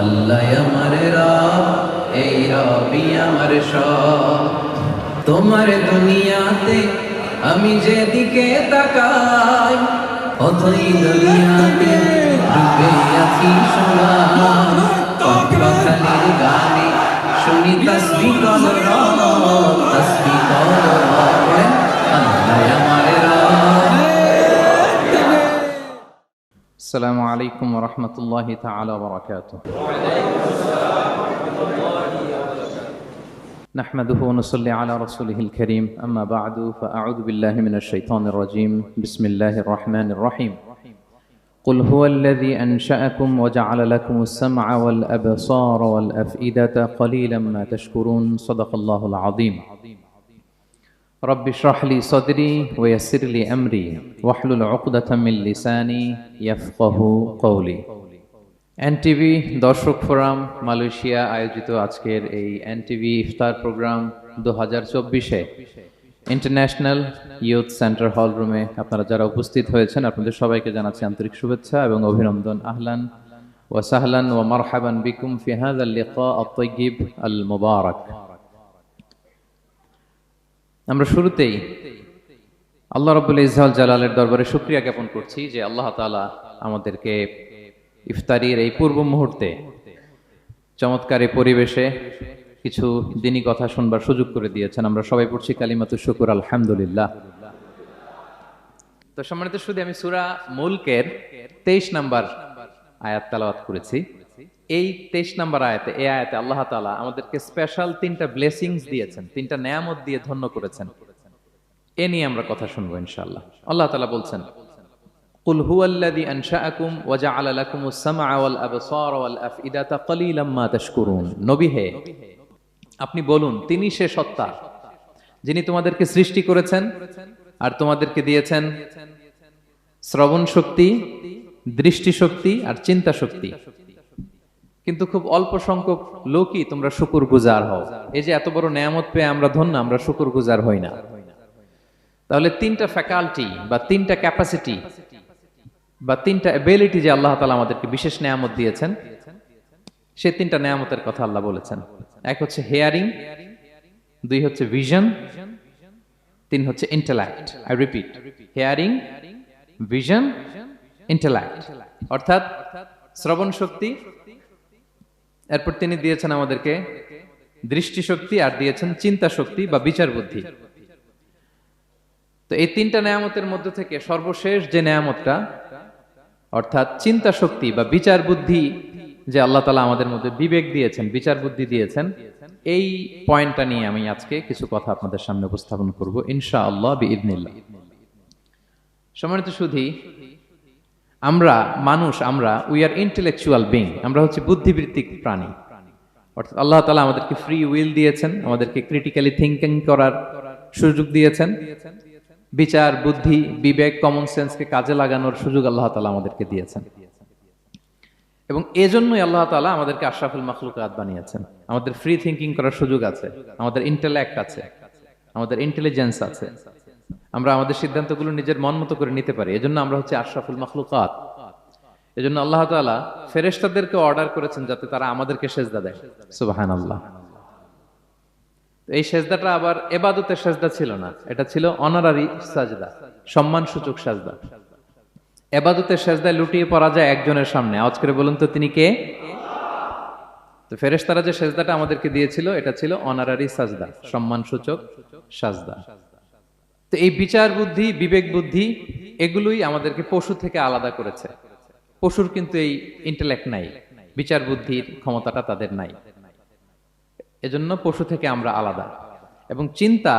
আল্লাহ আমার রব, এই রবি আমার সব। তোমার দুনিয়াতে আমি যেদিকে তাকাই, অথই দুনিয়াতে ডুবে আছি সবাই। পাখালির গানে শুনি তসবিহ করো রব, তসবিহ করো রব। আল্লাহ আমার রব। আসসালামু আলাইকুম ওয়া রাহমাতুল্লাহি তাআলা ওয়া বারাকাতুহু। নাহমাদুহু ওয়া নুসাল্লি আলা রাসূলিহিল কারীম, আম্মা বা'দু, ফাআউযু বিল্লাহি মিনাশ শাইতানির রাজীম। বিসমিল্লাহির রাহমানির রাহিম। قل هو الذي أنشأكم وجعل لكم السمع والأبصار والأفئدة قليلا ما تشكرون. صدق الله العظيم. رب اشرح لي صدري ويسر لي أمري واحلل عقدة من لساني يفقه قولي. এনটিভি দর্শক ফোরাম মালয়েশিয়া আয়োজিত আজকের এই এনটিভি ইফতার প্রোগ্রাম 2024-এ ইন্টারন্যাশনাল ইয়ুথ সেন্টার হল রুমে আপনারা যারা উপস্থিত হয়েছেন আপনাদের সবাইকে জানাচ্ছি আন্তরিক শুভেচ্ছা এবং অভিনন্দন। আহলান ওয়া সাহলান ওয়া মারহাবান বিকুম ফি হাযাল লিকা আত-তাইয়্যিব আল মুবারাক। আমরা শুরুতেই আল্লাহ রাব্বুল ইজ্জাত জালালের দরবারে শুকরিয়া জ্ঞাপন করছি যে আল্লাহ তাআলা আমাদেরকে ইফতারির এই পূর্ব মুহূর্তে চমৎকার এই পরিবেশে কিছু দিনী কথা শুনবার সুযোগ করে দিয়েছেন। আমরা সবাই পড়ছি কালিমাতুশ শুকর, আলহামদুলিল্লাহ। তো সম্মানিত শুধু আমি সূরা মুলকের 23 নাম্বার আয়াত তেলাওয়াত করেছি। এই 23 নাম্বার আয়াতে, এই আয়াতে আল্লাহ তাআলা আমাদেরকে স্পেশাল 3টা ব্লেসিংস দিয়েছেন, 3টা নেয়ামত দিয়ে ধন্য করেছেন। এ নিয়ে আমরা কথা শুনবো ইনশাআল্লাহ। আল্লাহ তাআলা বলছেন, قل هو الذي أنشأكم وجعل لكم السمع والأبصار والأفئدة قليلا ما تشكرون. নবী হে, আপনি বলুন তিনি সে সত্তা যিনি তোমাদেরকে সৃষ্টি করেছেন আর তোমাদেরকে দিয়েছেন শ্রবণ শক্তি, দৃষ্টি শক্তি আর চিন্তা শক্তি, কিন্তু খুব অল্প সংখ্যক লোকই তোমরা শুকরগুজার হও। এই যে এত বড় নেয়ামত পেয়ে আমরা ধন্য, আমরা শুকরগুজার হই না। তাহলে 3টা ফ্যাকাল্টি বা 3টা ক্যাপাসিটি বা 3টা এবিলিটি যে আল্লাহ তাআলা আমাদেরকে বিশেষ নেয়ামত দিয়েছেন, সেই 3টা নেয়ামতের কথা আল্লাহ বলেছেন। এক হচ্ছে হিয়ারিং, 2 হচ্ছে ভিশন, 3 হচ্ছে intellect. I repeat, hearing, vision, intellect, অর্থাৎ শ্রবণ শক্তি, এরপর তিনি দিয়েছেন আমাদেরকে দৃষ্টি শক্তি আর দিয়েছেন চিন্তা শক্তি বা বিচার বুদ্ধি। তো এই 3টা নেয়ামতের মধ্যে থেকে সর্বশেষ যে নেয়ামতটা অর্থাৎ চিন্তা শক্তি বা বিচার বুদ্ধি, যে আল্লাহ তাআলা আমাদের মধ্যে বিবেক দিয়েছেন, বিচার বুদ্ধি দিয়েছেন, এই পয়েন্টটা নিয়ে আমি আজকে কিছু কথা আপনাদের সামনে উপস্থাপন করব ইনশাআল্লাহ বিইذنিল্লাহ। সম্মানিত সুধী, আমরা উই আর ইন্টেলেকচুয়াল বিং, আমরা হচ্ছে বুদ্ধিবৃত্তিক প্রাণী। অর্থাৎ আল্লাহ তাআলা আমাদেরকে ফ্রি উইল দিয়েছেন, আমাদেরকে ক্রিটিক্যালি থিঙ্কিং করার সুযোগ দিয়েছেন, বিচার বুদ্ধি বিবেক কমন সেন্সকে কাজে লাগানোর সুযোগ আল্লাহ তাআলা আমাদেরকে দিয়েছেন। এবং এজন্যই আল্লাহ তাআলা আমাদেরকে আশরাফুল মাখলুকাত বানিয়েছেন। আমাদের ফ্রি থিঙ্কিং করার সুযোগ আছে, আমাদের ইন্টেলেক্ট আছে, আমাদের ইন্টেলিজেন্স আছে, আমরা আমাদের সিদ্ধান্তগুলো নিজের মন মতো করে নিতে পারি। এজন্য আমরা হচ্ছে আশরাফুল মাখলুকাত। এজন্য আল্লাহ তাআলা ফেরেশতাদেরকে অর্ডার করেছেন যাতে তারা আমাদেরকে সিজদা দেয়। সুবহানাল্লাহ। এই সেজদাটা আবার ইবাদতের সেজদা ছিল না, এটা ছিল অনারারি সাজদা, সম্মানসূচক সাজদা। ইবাদতের সেজদায় লুটিয়ে পড়া যায় একজনের সামনে। আওয়াজ করে বলুন তো তিনি কে? তো ফেরেশতারা যে সেজদাটা আমাদেরকে দিয়েছিল এটা ছিল অনারারি সাজদা, সম্মানসূচক সাজদা। তো এই বিচার বুদ্ধি বিবেক বুদ্ধি এগুলোই আমাদেরকে পশু থেকে আলাদা করেছে। পশুর কিন্তু এই ইন্টেলেক্ট নাই, বিচার বুদ্ধির ক্ষমতাটা তাদের নাই। এজন্য পশু থেকে আমরা আলাদা। এবং চিন্তা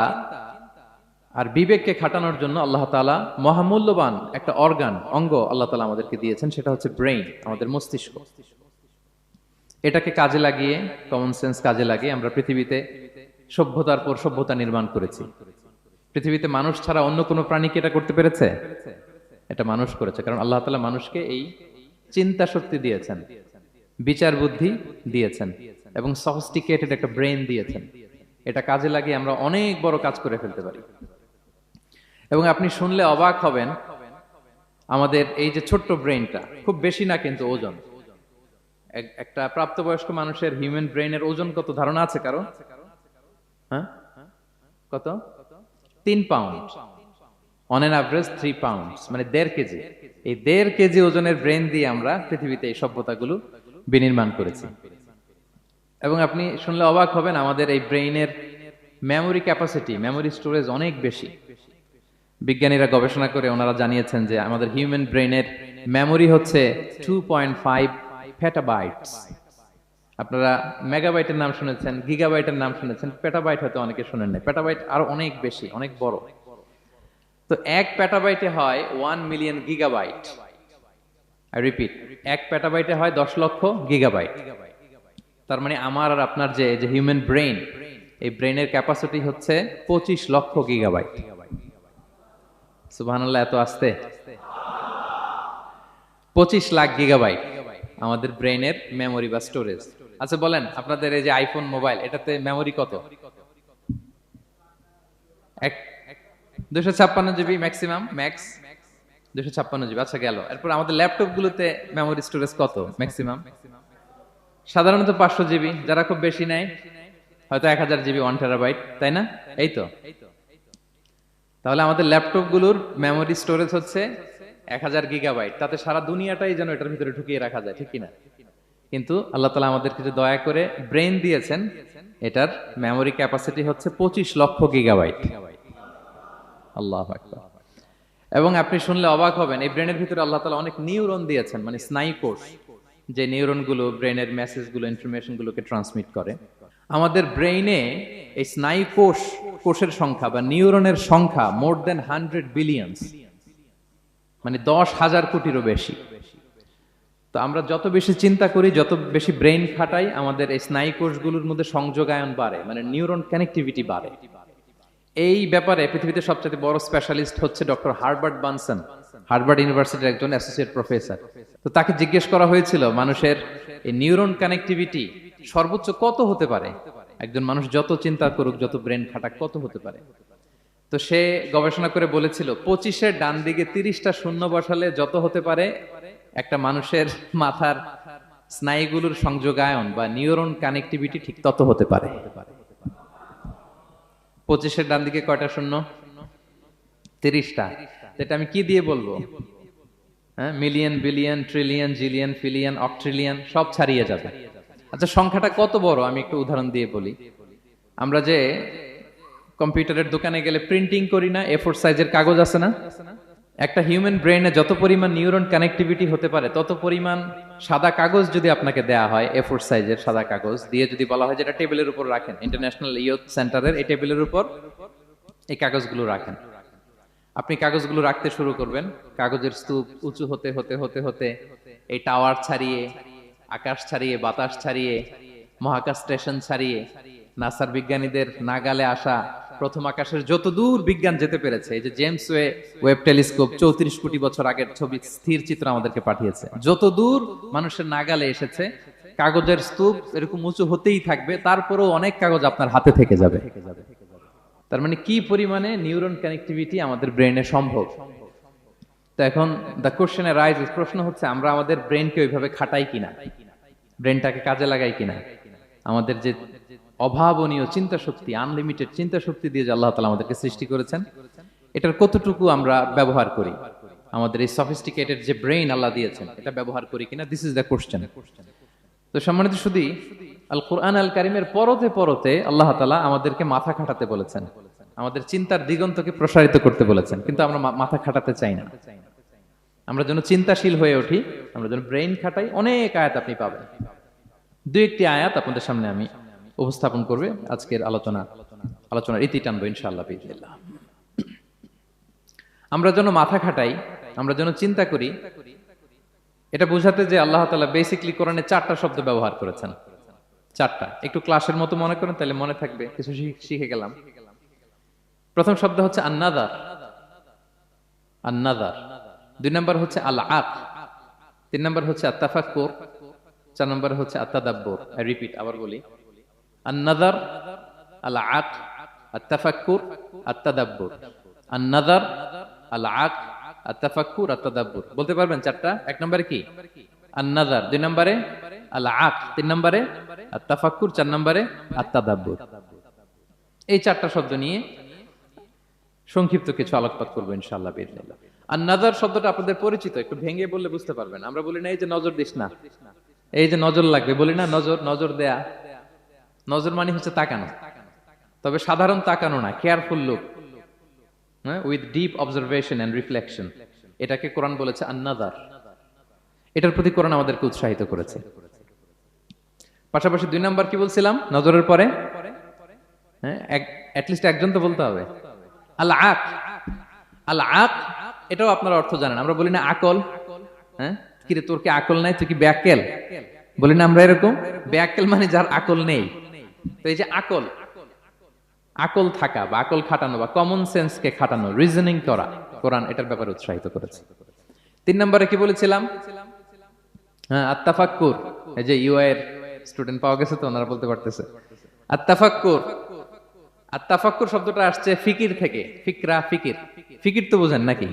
আর বিবেককে খাটানোর জন্য আল্লাহ তাআলা মহামূল্যবান একটা অঙ্গ আল্লাহ তাআলা আমাদেরকে দিয়েছেন, সেটা হচ্ছে ব্রেইন, আমাদের মস্তিষ্ক। এটাকে কাজে লাগিয়ে, কমন সেন্স কাজে লাগিয়ে আমরা পৃথিবীতে সভ্যতার পর সভ্যতা নির্মাণ করেছি। পৃথিবীতে মানুষ ছাড়া অন্য কোনো প্রাণী কি এটা করতে পেরেছে? এটা মানুষ করেছে, কারণ আল্লাহ তাআলা মানুষকে এই চিন্তা শক্তি দিয়েছেন, বিচার বুদ্ধি দিয়েছেন এবং সফিস্টিকেটেড একটা ব্রেন দিয়েছেন। এটা কাজে লাগিয়ে আমরা অনেক বড় কাজ করে ফেলতে পারি। এবং আপনি শুনলে অবাক হবেন, আমাদের এই যে ছোট্ট ব্রেনটা, খুব বেশি না কিন্তু ওজন, একটা প্রাপ্তবয়স্ক মানুষের হিউম্যান ব্রেনের ওজন কত ধারণা আছে কারো? হ্যাঁ, কত? 3 pound, on an average 3 pound, মানে 1.5 কেজি। এই 1.5 কেজি ওজনের ব্রেন দিয়ে আমরা পৃথিবীতে এই সভ্যতাগুলো বিনির্মাণ করেছি। এবং আপনি শুনলে অবাক হবেন, আমাদের এই ব্রেইনের মেমোরি ক্যাপাসিটি, মেমোরি স্টোরেজ অনেক বেশি। বিজ্ঞানীরা গবেষণা করে ওনারা জানিয়েছেন যে আমাদের হিউম্যান ব্রেইনের মেমোরি হচ্ছে 2.5 পেটাবাইটস। আপনারা মেগাবাইটের নাম শুনেছেন, গিগাবাইটের নাম শুনেছেন, পেটাবাইট হয়তো অনেকে শুনেন না। পেটাবাইট আরো অনেক বেশি, অনেক বড়। তো 1 পেটাবাইটে হয় 1 মিলিয়ন গিগাবাইট। আই রিপিট, 1 পেটাবাইটে হয় 10 লক্ষ গিগাবাইট। তার মানে আমার আর আপনার যে হিউম্যান ব্রেইন, এই ব্রেইনের ক্যাপাসিটি হচ্ছে 25 লক্ষ গিগাবাইট। সুবহানাল্লাহ, এত আসতে 25 লাখ গিগাবাইট আমাদের ব্রেইনের মেমোরি বা স্টোরেজ। আচ্ছা বলেন, আপনাদের এই যে আইফোন মোবাইল, এটাতে মেমোরি কত? 256 জিবি ম্যাক্সিমাম, ম্যাক্স 256 জিবি। আচ্ছা গেল। এরপর আমাদের ল্যাপটপ গুলোতে মেমোরি স্টোরেজ কত ম্যাক্সিমাম? সাধারণত 500 জিবি, যারা খুব বেশি নেয় হয়তো 1000 জিবি, 1 টেরাবাইট, তাই না? এই তো। তাহলে আমাদের ল্যাপটপ গুলোর মেমোরি স্টোরেজ হচ্ছে 1000 গিগাবাইট। তাতে সারা দুনিয়াটাই যেন এটার ভিতরে ঢুকিয়ে রাখা যায়, ঠিক কিনা? কিন্তু আল্লাহ তাআলা আমাদেরকে যে দয়া করে ব্রেন দিয়েছেন, এটার মেমোরি ক্যাপাসিটি হচ্ছে 25 লক্ষ গিগাবাইট। আল্লাহু আকবার। এবং আপনি শুনলে অবাক হবেন, এই ব্রেনের ভিতরে আল্লাহ তাআলা অনেক নিউরন দিয়েছেন, মানে স্নায়ু কোষ, যে নিউরন গুলো ব্রেনের মেসেজ গুলো, ইনফরমেশন গুলোকে ট্রান্সমিট করে। আমাদের ব্রেইনে এই স্নায়ু কোষের সংখ্যা বা নিউরনের সংখ্যা মোর দেন 100 বিলিয়নস, মানে 10,000 কোটিরও বেশি। তো আমরা যত বেশি চিন্তা করি, যত বেশি ব্রেইন খাটাই, আমাদের এই স্নায়ু কোষগুলোর মধ্যে সংযোগায়ন বাড়ে, মানে নিউরন কানেক্টিভিটি বাড়ে। এই ব্যাপারে পৃথিবীতে সবচেয়ে বড় স্পেশালিস্ট হচ্ছে ডক্টর হার্বার্ট বানসন, হার্ভার্ড ইউনিভার্সিটির একজন অ্যাসোসিয়েট প্রফেসর। তো তাকে জিজ্ঞেস করা হয়েছিল মানুষের এই নিউরন কানেক্টিভিটি সর্বোচ্চ কত হতে পারে, একজন মানুষ যত চিন্তা করুক, যত ব্রেন খাটাক, কত হতে পারে। তো সে গবেষণা করে বলেছিল 25-এর ডান দিকে 30টা শূন্য বসালে যত হতে পারে একটা মানুষের মাথার স্নায়ুগুলোর সংযোগায়ন বা নিউরন কানেক্টিভিটি ঠিক তত হতে পারে। 25-এর ডান দিকে কয়টা শূন্য? 30টা। এটা আমি কি দিয়ে বলবো? হ্যাঁ, মিলিয়ন, বিলিয়ন, ট্রিলিয়ন, জিলিয়ন, ফিলিয়ন, অক্ট্রিলিয়ন সব ছাড়িয়ে যাবে। আচ্ছা, সংখ্যাটা কত বড় আমি একটু উদাহরণ দিয়ে বলি। আমরা যে কম্পিউটারের দোকানে গেলে প্রিন্টিং করি না, A4 সাইজের কাগজ আছে না? একটা হিউম্যান ব্রেইনে যত পরিমাণ নিউরন কানেক্টিভিটি হতে পারে, তত পরিমাণ সাদা কাগজ যদি আপনাকে দেয়া হয়, A4 সাইজের সাদা কাগজ দিয়ে যদি বলা হয় যে এটা টেবিলের উপর রাখেন, ইন্টারন্যাশনাল ইয়ুথ সেন্টারের এই টেবিলের উপর এই কাগজগুলো রাখেন, আপনি কাগজগুলো রাখতে শুরু করবেন। কাগজের স্তূপ উঁচু হতে হতে হতে হতে এই টাওয়ার ছাড়িয়ে, আকাশ ছাড়িয়ে, বাতাস ছাড়িয়ে, মহাকাশ স্টেশন ছাড়িয়ে, নাসার বিজ্ঞানীদের নাগালে আসা প্রথম আকাশের যত দূর বিজ্ঞান যেতে পেরেছে, এই যে জেমস ওয়েব টেলিস্কোপ 34 কোটি বছর আগের ছবি, স্থির চিত্র আমাদেরকে পাঠিয়েছে, যত দূর মানুষের নাগালে এসেছে, কাগজের স্তূপ এরকম উঁচু হতেই থাকবে, তারপরেও অনেক কাগজ আপনার হাতে থেকে যাবে। তার মানে কি পরিমাণে নিউরন কানেক্টিভিটি আমাদের ব্রেইনে সম্ভব। তো এখন দ্য কোশ্চেন রাইজেস, প্রশ্ন হচ্ছে আমরা আমাদের ব্রেইনকে ওইভাবে খাটাই কিনা, ব্রেইনটাকে কাজে লাগাই কিনা। আমাদের যে অভাবনীয় চিন্তা শক্তি, আনলিমিটেড চিন্তা শক্তি দিয়ে যে আল্লাহ তাআলা আমাদেরকে সৃষ্টি করেছেন, এটার কতটুকু আমরা ব্যবহার করি, আমাদের এই সফিস্টিকেটেড যে ব্রেইন আল্লাহ দিয়েছেন, এটা ব্যবহার করি কিনা, দিস ইজ দ্য কোশ্চেন। তো সম্মানিত শুধু আল কোরআন আল কারিমের পরতে পরতে আল্লাহ তাআলা আমাদেরকে মাথা খাটাতে বলেছেন, আমাদের চিন্তার দিগন্তকে প্রসারিত করতে বলেছেন, কিন্তু আমরা মাথা খাটাতে চাই না। আমরা যেন চিন্তাশীল হয়ে উঠি, আমরা যেন ব্রেইন খাটাই। অনেক আয়াত আপনি পাবেন, দুই একটি আয়াত আপনাদের সামনে আমি উপস্থাপন করবে আজকের আলোচনার ইতি টানবো ইনশাআল্লাহ বিইজনিল্লাহ। আমরা যেন মাথা খাটাই, আমরা যেন চিন্তা করি, এটা বোঝাতে যে আল্লাহ তাআলা বেসিক্যালি কোরআনে 4টা শব্দ ব্যবহার করেছেন। 4টা, একটু ক্লাসের মতো মনে করেন, তাহলে মনে থাকবে, কিছু শিখে গেলাম। প্রথম শব্দ হচ্ছে আন-নাযার, আন-নাযার। 2 নম্বর হচ্ছে আল-আক, 3 নম্বর হচ্ছে আত-তাফাক্কুর, 4 নম্বর হচ্ছে আত-তাদাব্বুর। আই রিপিট, আবার বলি, আন-নাযার, আল-আক, আত-তাফাক্কুর, আত-তাদাব্বুর। আন-নাযার, আল-আক, আত-তাফাক্কুর, আত-তাদাব্বুর। বলতে পারবেন 4টা? 1 নম্বরে কি? আন-নাযার, 2 নম্বরে আল-আকল, 3 নম্বরে আত-তাফাক্কুর, 4 নম্বরে আত-তাদাব্বুর। এই 4টা শব্দ নিয়ে সংক্ষিপ্ত কিছু আলোকপাত করবো ইনশাআল্লাহ বিইজনিল্লাহ। আন-নাযার শব্দটা আপনাদের পরিচিত, একটু ভেঙে বললে বুঝতে পারবেন। আমরা বলি না এই যে নজর দিস না, এই যে নজর লাগবে, বলি না নজর, নজর দেয়া। নজর মানে হচ্ছে তাকানো, তবে সাধারণ তাকানো না, careful look, with deep observation and reflection. এটাকে কোরআন বলেছে আন-নাযার। এটার প্রতি কোরআন আমাদেরকে উৎসাহিত করেছে। পাশাপাশি 2 নাম্বার কি বলছিলাম নজরের পরে? অ্যাটলিস্ট একজন তো বলতে হবে। আল-আকল, আল-আকল এটাও আপনারা অর্থ জানেন। আমরা বলি না আকল, কিরে তোর কি আকল নাই, তুই কি ব্যাকেল, বলি না আমরা এরকম? ব্যাকেল মানে যার আকল নেই। তো এই যে আকল, আকল থাকা বা আকল খাটানো বা কমন সেন্সকে খাটানো, রিজনিং করা, কোরআন এটার ব্যাপারে উৎসাহিত করেছে। 3 নম্বরে কি বলেছিলাম? আত-তাফাক্কুর। এই যে ইউআই এর স্টুডেন্ট পাওয়া গেছে তো, ওনারা বলতে পারতেছে আত-তাফাক্কুর। আত-তাফাক্কুর শব্দটা আসছে ফিকির থেকে। ফিকরা, ফিকির, ফিকির তো বোঝেন নাকি?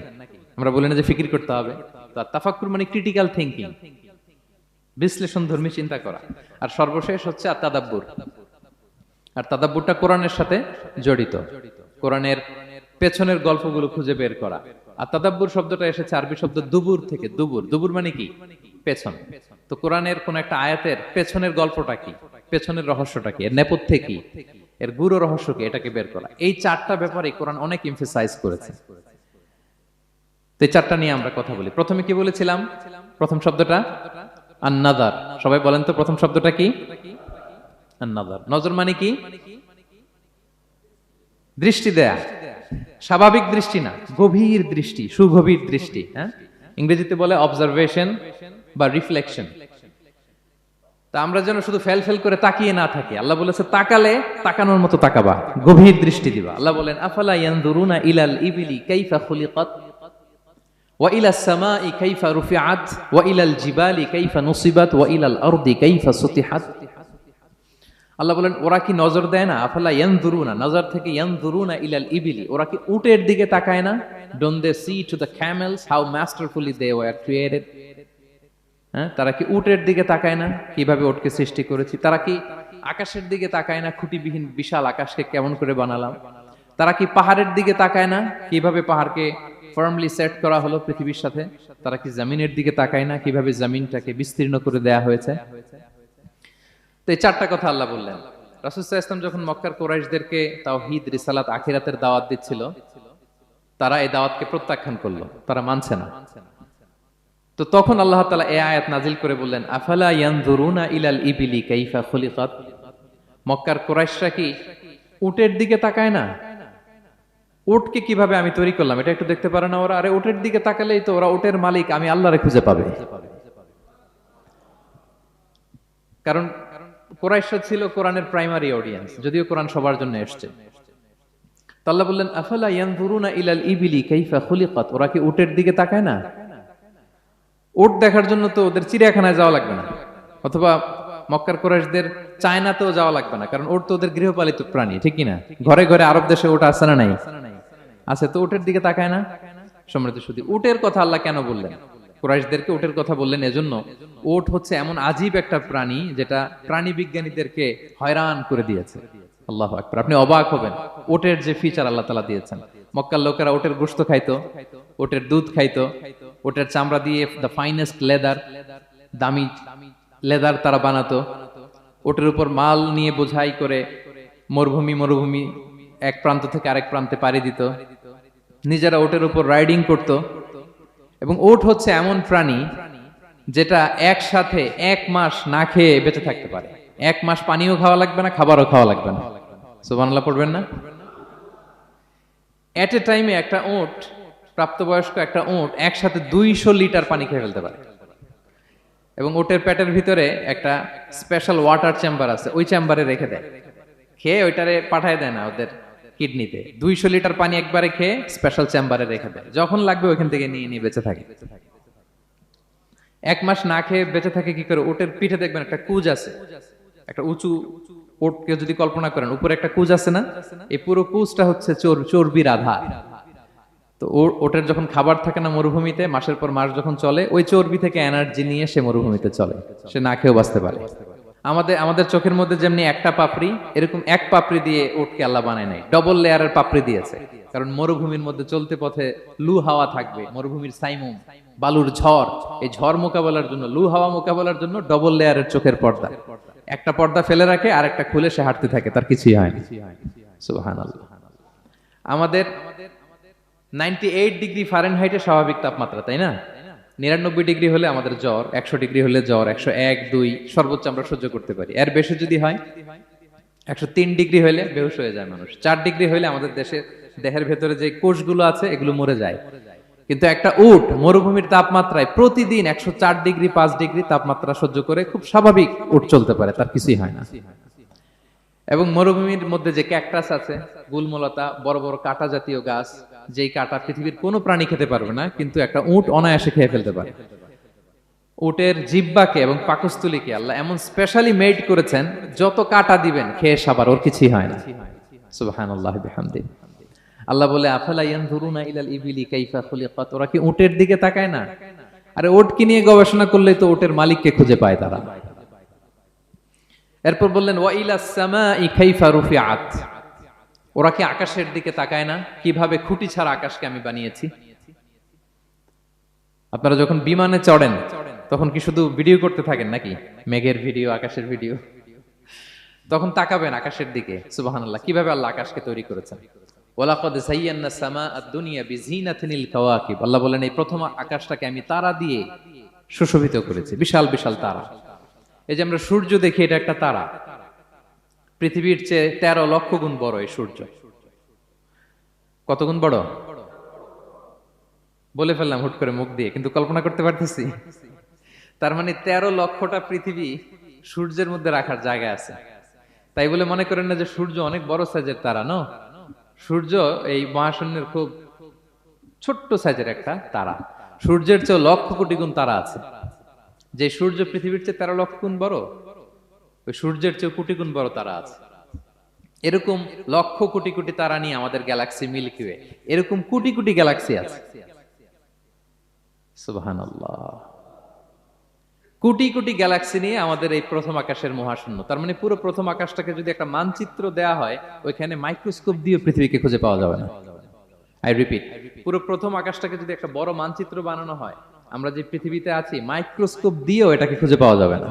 আমরা বলি না যে ফিকির করতে হবে? তো আত-তাফাক্কুর মানে ক্রিটিক্যাল থিংকিং, বিশ্লেষণধর্মী চিন্তা করা। আর সর্বশেষ হচ্ছে আত-তাদাব্বুর। আর তাদাব্বুরটা কোরআনের সাথে জড়িত, কোরআনের পেছনের গল্পগুলো খুঁজে বের করা। আর তাদাব্বুর শব্দটা এসেছে আরবি শব্দ দুবুর থেকে। দুবুর, দুবুর মানে কি? পেছন। তো কোরআনের কোন একটা আয়াতের পেছনের গল্পটা কি, পেছনের রহস্যটা কি, এর নেপথ্যে কি, এর গুরু রহস্য কি, এটাকে বের করা। এই 4টা ব্যাপারে কোরআন অনেক এমফাসাইজ করেছে। তো এই 4টা নিয়ে আমরা কথা বলি। প্রথমে কি বলেছিলাম? প্রথম শব্দটা আন-নাযার। সবাই বলেন তো প্রথম শব্দটা কি? আন-নাযার। নজর মানে কি? দৃষ্টি দেয়া, স্বাভাবিক দৃষ্টি না, গভীর দৃষ্টি, সুগভীর দৃষ্টি। ইংরেজিতে বলে অবজারভেশন বা রিফ্লেকশন। তা আমরা যেন শুধু ফেল ফেল করে তাকিয়ে না থাকি। আল্লাহ বলেছে তাকালে তাকানোর মতো তাকাবা, গভীর দৃষ্টি দিবা। আল্লাহ বলেন আফালা ইয়ানজুরুনা ইলাল ইবিলি কাইফা খুলিকাত ওয়া ইলাস সামাই কাইফা রুফিআত ওয়া ইলাল জিবালি কাইফা নুসিবাত ওয়া ইলাল আরদি কাইফা সুতিহাত। আল্লাহ বলেন ওরা কি নজর দেয় না? আফালা ইয়ানজুরুনা, নজর থেকে ইয়ানজুরুনা ইলাল ইবিলি, ওরা কি উটের দিকে তাকায় না? Don't they see to the camels how masterfully they were created. তারা কি উটের দিকে তাকায় না কিভাবে উটকে সৃষ্টি করেছি? তারা কি আকাশের দিকে তাকায় না খুঁটিবিহীন বিশাল আকাশকে কেমন করে বানালাম? তারা কি পাহাড়ের দিকে তাকায় না কিভাবে পাহাড়কে ফার্মলি সেট করা হলো পৃথিবীর সাথে? তারা কি জমিনের দিকে তাকায় না কিভাবে জমিনটাকে বিস্তীর্ণ করে দেয়া হয়েছে? তো এই 4টা কথা আল্লাহ বললেন। রাসূল সাল্লাল্লাহু আলাইহি ওয়াসাল্লাম যখন মক্কার কুরাইশদেরকে তাওহীদ, রিসালাত, আখিরাতের দাওয়াত দিচ্ছিল, তারা এই দাওয়াতকে প্রত্যাখ্যান করলো, তারা মানছে না। তো তখন আল্লাহ তাআলা এই আয়াত নাজিল করে বললেন আফালা ইয়ানজুরুনা ইলাল ইবিলি কাইফা খুলিকাত। মক্কার কুরাইশরা কি উটের দিকে তাকায় না? উটকে কিভাবে আমি তৈরি করলাম এটা একটু দেখতে পারে না ওরা? আরে উটের দিকে তাকালেই তো ওরা উটের মালিক আমি আল্লাহরে খুঁজে পাবে। কারণ কুরাইশরা ছিল কোরআনের প্রাইমারি অডিয়েন্স, যদিও কোরআন সবার জন্য এসেছে। তো আল্লাহ বললেন আফালা ইয়ানজুরুনা ইলাল ইবিলি কাইফা খুলিকাত। ওরা কি উটের দিকে তাকায় না? উট দেখার জন্য তো ওদের চিড়িয়াখানায় যাওয়া লাগবে না, অথবা মক্কার কুরাইশদের চায়নাতেও যাওয়া লাগবে না, কারণ উট তো ওদের গৃহপালিত প্রাণী, ঠিক কি না? ঘরে ঘরে আরব দেশে উট আছে না নাই? আছে। তো উটের দিকে তাকায় না। সম্মানিত শুধু উটের কথা আল্লাহ কেন বললেন? কুরাইশদেরকে উটের কথা বললেন এজন্য, উট হচ্ছে এমন আজীব একটা প্রাণী যেটা প্রাণী বিজ্ঞানীদেরকে হয়রান করে দিয়েছে। আল্লাহু আকবার। আপনি অবাক হবেন উটের যে ফিচার আল্লাহ তাআলা দিয়েছেন। মক্কার লোকেরা উটের গোশত খাইতো, উটের দুধ খাইতো, উটের চামড়া দিয়ে দ্য ফাইনেস্ট লেদার, দামি লেদার তারা বানাতো। উটের উপর মাল নিয়ে বোঝাই করে মরুভূমি এক প্রান্ত থেকে আরেক প্রান্তে পাড়ি দিত, নিজেরা উটের উপর রাইডিং করত। এবং উট হচ্ছে এমন প্রাণী যেটা একসাথে 1 মাস না খেয়ে বেঁচে থাকতে পারে। 1 মাস পানিও খাওয়া লাগবে না, খাবারও খাওয়া লাগবে না। সুবহানাল্লাহ পড়বেন না? এট এ টাইমে একটা উট, প্রাপ্তবয়স্ক একটা উট একসাথে 200 লিটার পানি খেয়ে ফেলতে পারে। এবং উটের পেটের ভিতরে একটা স্পেশাল ওয়াটার চেম্বার আছে, ওই চেম্বারে রেখে দেয়, খেয়ে ওইটারে পাঠায় দেয় না ওদের কিডনিতে। 200 লিটার পানি একবারে খেয়ে স্পেশাল চেম্বারে রেখে দেয়, যখন লাগবে ওইখান থেকে নিয়ে নিয়ে বেঁচে থাকে। 1 মাস না খেয়ে বেঁচে থাকে কি করে? উটের পিঠে দেখবেন একটা কুজ আছে, একটা উঁচু উটকে যদি কল্পনা করেন উপরে একটা কুজ আছে না, এই পুরো কুজটা হচ্ছে চর্বির আধার। তো তো ওটার যখন খাবার থাকে না মরুভূমিতে, মাসের পর মাস যখন চলে, ওই চর্বি থেকে এনার্জি নিয়ে সে মরুভূমিতে চলে, সে না খেয়েও বাঁচতে পারে। আমাদের চোখের মধ্যে যেমনি একটা পাপড়ি, এরকম এক পাপড়ি দিয়ে উটকে আল্লাহ বানায় নাই, ডবল লেয়ারের পাপড়ি দিয়েছে। কারণ মরুভূমির মধ্যে চলতে পথে লু হাওয়া থাকবে, মরুভূমির সাইমুম, বালুর ঝড়, এই ঝড় মোকাবেলার জন্য, লু হাওয়া মোকাবেলার জন্য ডবল লেয়ারের চোখের পর্দা। একটা পর্দা ফেলে রাখে আর একটা খুলে সে হাঁটতে থাকে, তার কিছুই হয় না। সুবহানাল্লাহ। আমাদের 98 ডিগ্রি ফারেনহাইটে স্বাভাবিক তাপমাত্রা, তাই না? 99 ডিগ্রি হলে আমাদের জ্বর, 100 ডিগ্রি হলে জ্বর, 101, 2 সর্বোচ্চ আমরা সহ্য করতে পারি। এর বেশি যদি হয়, 103 ডিগ্রি হলে বেহুশ হয়ে যায় মানুষ। 4 ডিগ্রি হলে আমাদের দেহের ভেতরে যে কোষগুলো আছে এগুলো মরে যায়। কিন্তু একটা উট মরুভূমির তাপমাত্রায় প্রতিদিন 104 ডিগ্রি 5 ডিগ্রি তাপমাত্রা সহ্য করে খুব স্বাভাবিক উট চলতে পারে, তার কিছুই হয় না। এবং মরুভূমির মধ্যে যে ক্যাকটাস আছে, গুলমলতা, বড় বড় কাঁটা জাতীয় গাছ, যেই কাঁটা পৃথিবীর কোনো প্রাণী খেতে পারবে না, কিন্তু একটা উট অনায়াসে খেয়ে ফেলতে পারে। উটের জিহ্বাকে এবং পাকস্থলীকে আল্লাহ এমন স্পেশালি মেড করেছেন, যত কাঁটা দিবেন খেয়ে সাবার, ওর কিছুই হয় না। সুবহানাল্লাহি বিহামদিহি। আল্লাহ বলে, আফালা ইয়ানজুরুনা ইলাল ইবিলি কাইফা খুলিকাত, ওরা কি উটের দিকে তাকায় না? আরে উটকে নিয়ে গবেষণা করলেই তো উটের মালিককে খুঁজে পায় তারা। এরপর বললেন, ওয়া ইলাস সামাই কাইফা রুফিআত, ওরা কি আকাশের দিকে তাকায় না, কিভাবে খুঁটি ছাড়া আকাশকে আমি বানিয়েছি। আপনারা যখন বিমানে চড়েন তখন কি শুধু ভিডিও করতে থাকেন নাকি? মেঘের ভিডিও, আকাশের ভিডিও, তখন তাকাবেন আকাশের দিকে। সুবহানাল্লাহ, কিভাবে আল্লাহ আকাশকে তৈরি করেছেন। ওয়ালাকাদ যায়্যানা সামা আদ-দুনিয়া বিজিনাতিনিল কাওয়াকিব, আল্লাহ বলেন এই প্রথম আকাশটাকে আমি তারা দিয়ে সুশোভিত করেছি, বিশাল বিশাল তারা। এই যে আমরা সূর্য দেখি, এটা একটা তারা, পৃথিবীর চেয়ে 13 লক্ষ গুণ বড় এই সূর্য। কত গুণ বড় বলে ফেললাম হুট করে মুখ দিয়ে, কিন্তু কল্পনা করতে পারতেছি। তার মানে 13 লক্ষটা পৃথিবী সূর্যের মধ্যে রাখার জায়গা আছে। তাই বলে মনে করেন না যে সূর্য অনেক বড় সাইজের তারা, ন। সূর্য এই মহাশূন্যের খুব ছোট্ট সাইজের একটা তারা। সূর্যের চেয়ে লক্ষ কোটি গুণ তারা আছে। যে সূর্য পৃথিবীর চেয়ে 13 লক্ষ গুণ বড়, ওই সূর্যের চেয়ে কোটি গুণ বড় তারা আছে। এরকম লক্ষ কোটি কোটি তারা নিয়ে আমাদের গ্যালাক্সি মিল্কি ওয়ে, এরকম কোটি কোটি গ্যালাক্সি আছে। সুবহানাল্লাহ, কোটি কোটি গ্যালাক্সি নিয়ে আমাদের এই প্রথম আকাশের মহাশূন্য। তার মানে পুরো প্রথম আকাশটাকে যদি একটা মানচিত্র দেয়া হয়, ওইখানে মাইক্রোস্কোপ দিয়ে পৃথিবীকে খুঁজে পাওয়া যাবে না। আই রিপিট, পুরো প্রথম আকাশটাকে যদি একটা বড় মানচিত্র বানানো হয়, আমরা যে পৃথিবীতে আছি, মাইক্রোস্কোপ দিয়েও এটাকে খুঁজে পাওয়া যাবে না।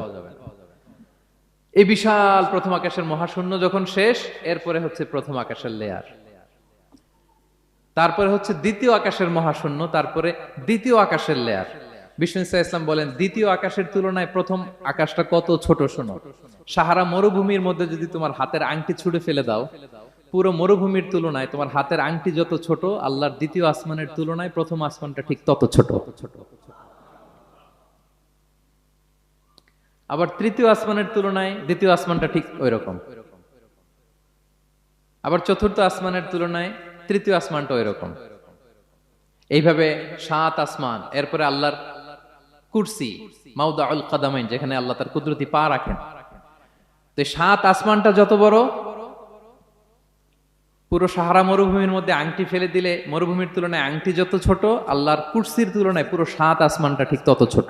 এই বিশাল প্রথম আকাশের মহাশূন্য যখন শেষ, এরপরে হচ্ছে প্রথম আকাশের লেয়ার, তারপরে হচ্ছে দ্বিতীয় আকাশের মহাশূন্য, তারপরে দ্বিতীয় আকাশের লেয়ার। বিষ্ণু ইসলাম বলেন, দ্বিতীয় আকাশের তুলনায় প্রথম আকাশটা কত ছোট শোনো। সাহারা মরুভূমির মধ্যে যদি তোমার হাতের আংটি ছুঁড়ে ফেলে দাও, পুরো মরুভূমির তুলনায় তোমার হাতের আংটি যত ছোট, আল্লাহর দ্বিতীয় আসমানের তুলনায় প্রথম আসমানটা ঠিক তত ছোট। আবার তৃতীয় আসমানের তুলনায় দ্বিতীয় আসমানটা ঠিক ওই রকম। আবার চতুর্থ আসমানের তুলনায় তৃতীয় আসমানটা ওই রকম। এইভাবে 7 আসমান, এরপরে আল্লাহর কুরসি, মাউদাউল কাদামাইন, যেখানে আল্লাহ তার কুদরতি পা রাখেন। তো 7 আসমানটা যত বড়, পুরো সাহারা মরুভূমির মধ্যে আংটি ফেলে দিলে মরুভূমির তুলনায় আংটি যত ছোট, আল্লাহর কুরসির তুলনায় পুরো 7 আসমানটা ঠিক তত ছোট।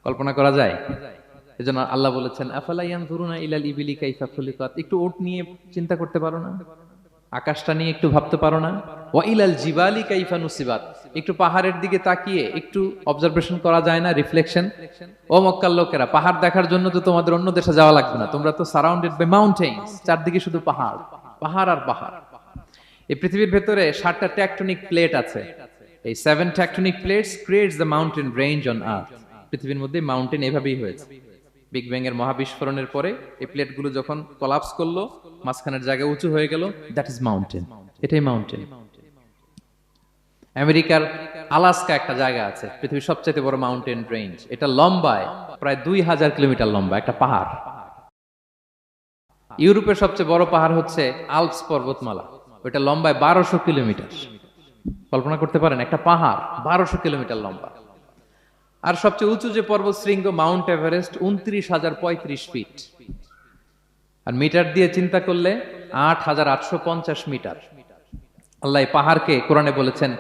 কল্পনা করা যায়? এজন্য আল্লাহ বলেছেন, আফালা ইয়ানজুরুনা ইলাল ইবিলি কাইফা খুলিকাত, একটু উট নিয়ে চিন্তা করতে পারো না? আকাশটা নিয়ে একটু ভাবতে পারো না? ওয়া ইলাল জিবালি কাইফা নুসিবাত, একটু পাহাড়ের দিকে তাকিয়ে একটু অবজারভেশন করা যায় না, রিফ্লেকশন। ও মক্কার লোকেরা, পাহাড় দেখার জন্য তো তোমাদের অন্য দেশে যাওয়া লাগবে না, তোমরা তো সারাউন্ডেড বাই মাউন্টেন্স, চারদিকে শুধু পাহাড়, পাহাড় আর পাহাড়। এই পৃথিবীর ভেতরে 7টা টেকটনিক প্লেট আছে। এই 7 tectonic plates creates the mountain range on earth. পৃথিবীর মধ্যে মাউন্টেন এভাবেই হয়েছে। বিগ ব্যাং এর মহাবিস্ফোরণের পরে এই প্লেটগুলো যখন কোলাপস করলো, মাঝখানের জায়গা উঁচু হয়ে গেল, দ্যাট ইজ মাউন্টেন। এটাই মাউন্টেন। আমেরিকার আলাস্কা একটা জায়গা আছে, পৃথিবীর সবচেয়ে বড় মাউন্টেন রেঞ্জ। এটা লম্বায় প্রায় 2000 কিলোমিটার লম্বা একটা পাহাড়। ইউরোপের সবচেয়ে বড় পাহাড় হচ্ছে আল্পস পর্বতমালা, ওটা লম্বায় 1200 কিলোমিটার। কল্পনা করতে পারেন, একটা পাহাড় 1200 কিলোমিটার লম্বা। আর সবচেয়ে উঁচু যে পর্বত শৃঙ্গ মাউন্ট এভারেস্ট 29,035 ফিট। আর মিটার দিয়ে চিন্তা করলে 8,850 মিটার। আল্লাহ এই পাহাড়কে কোরআনে বলেছেন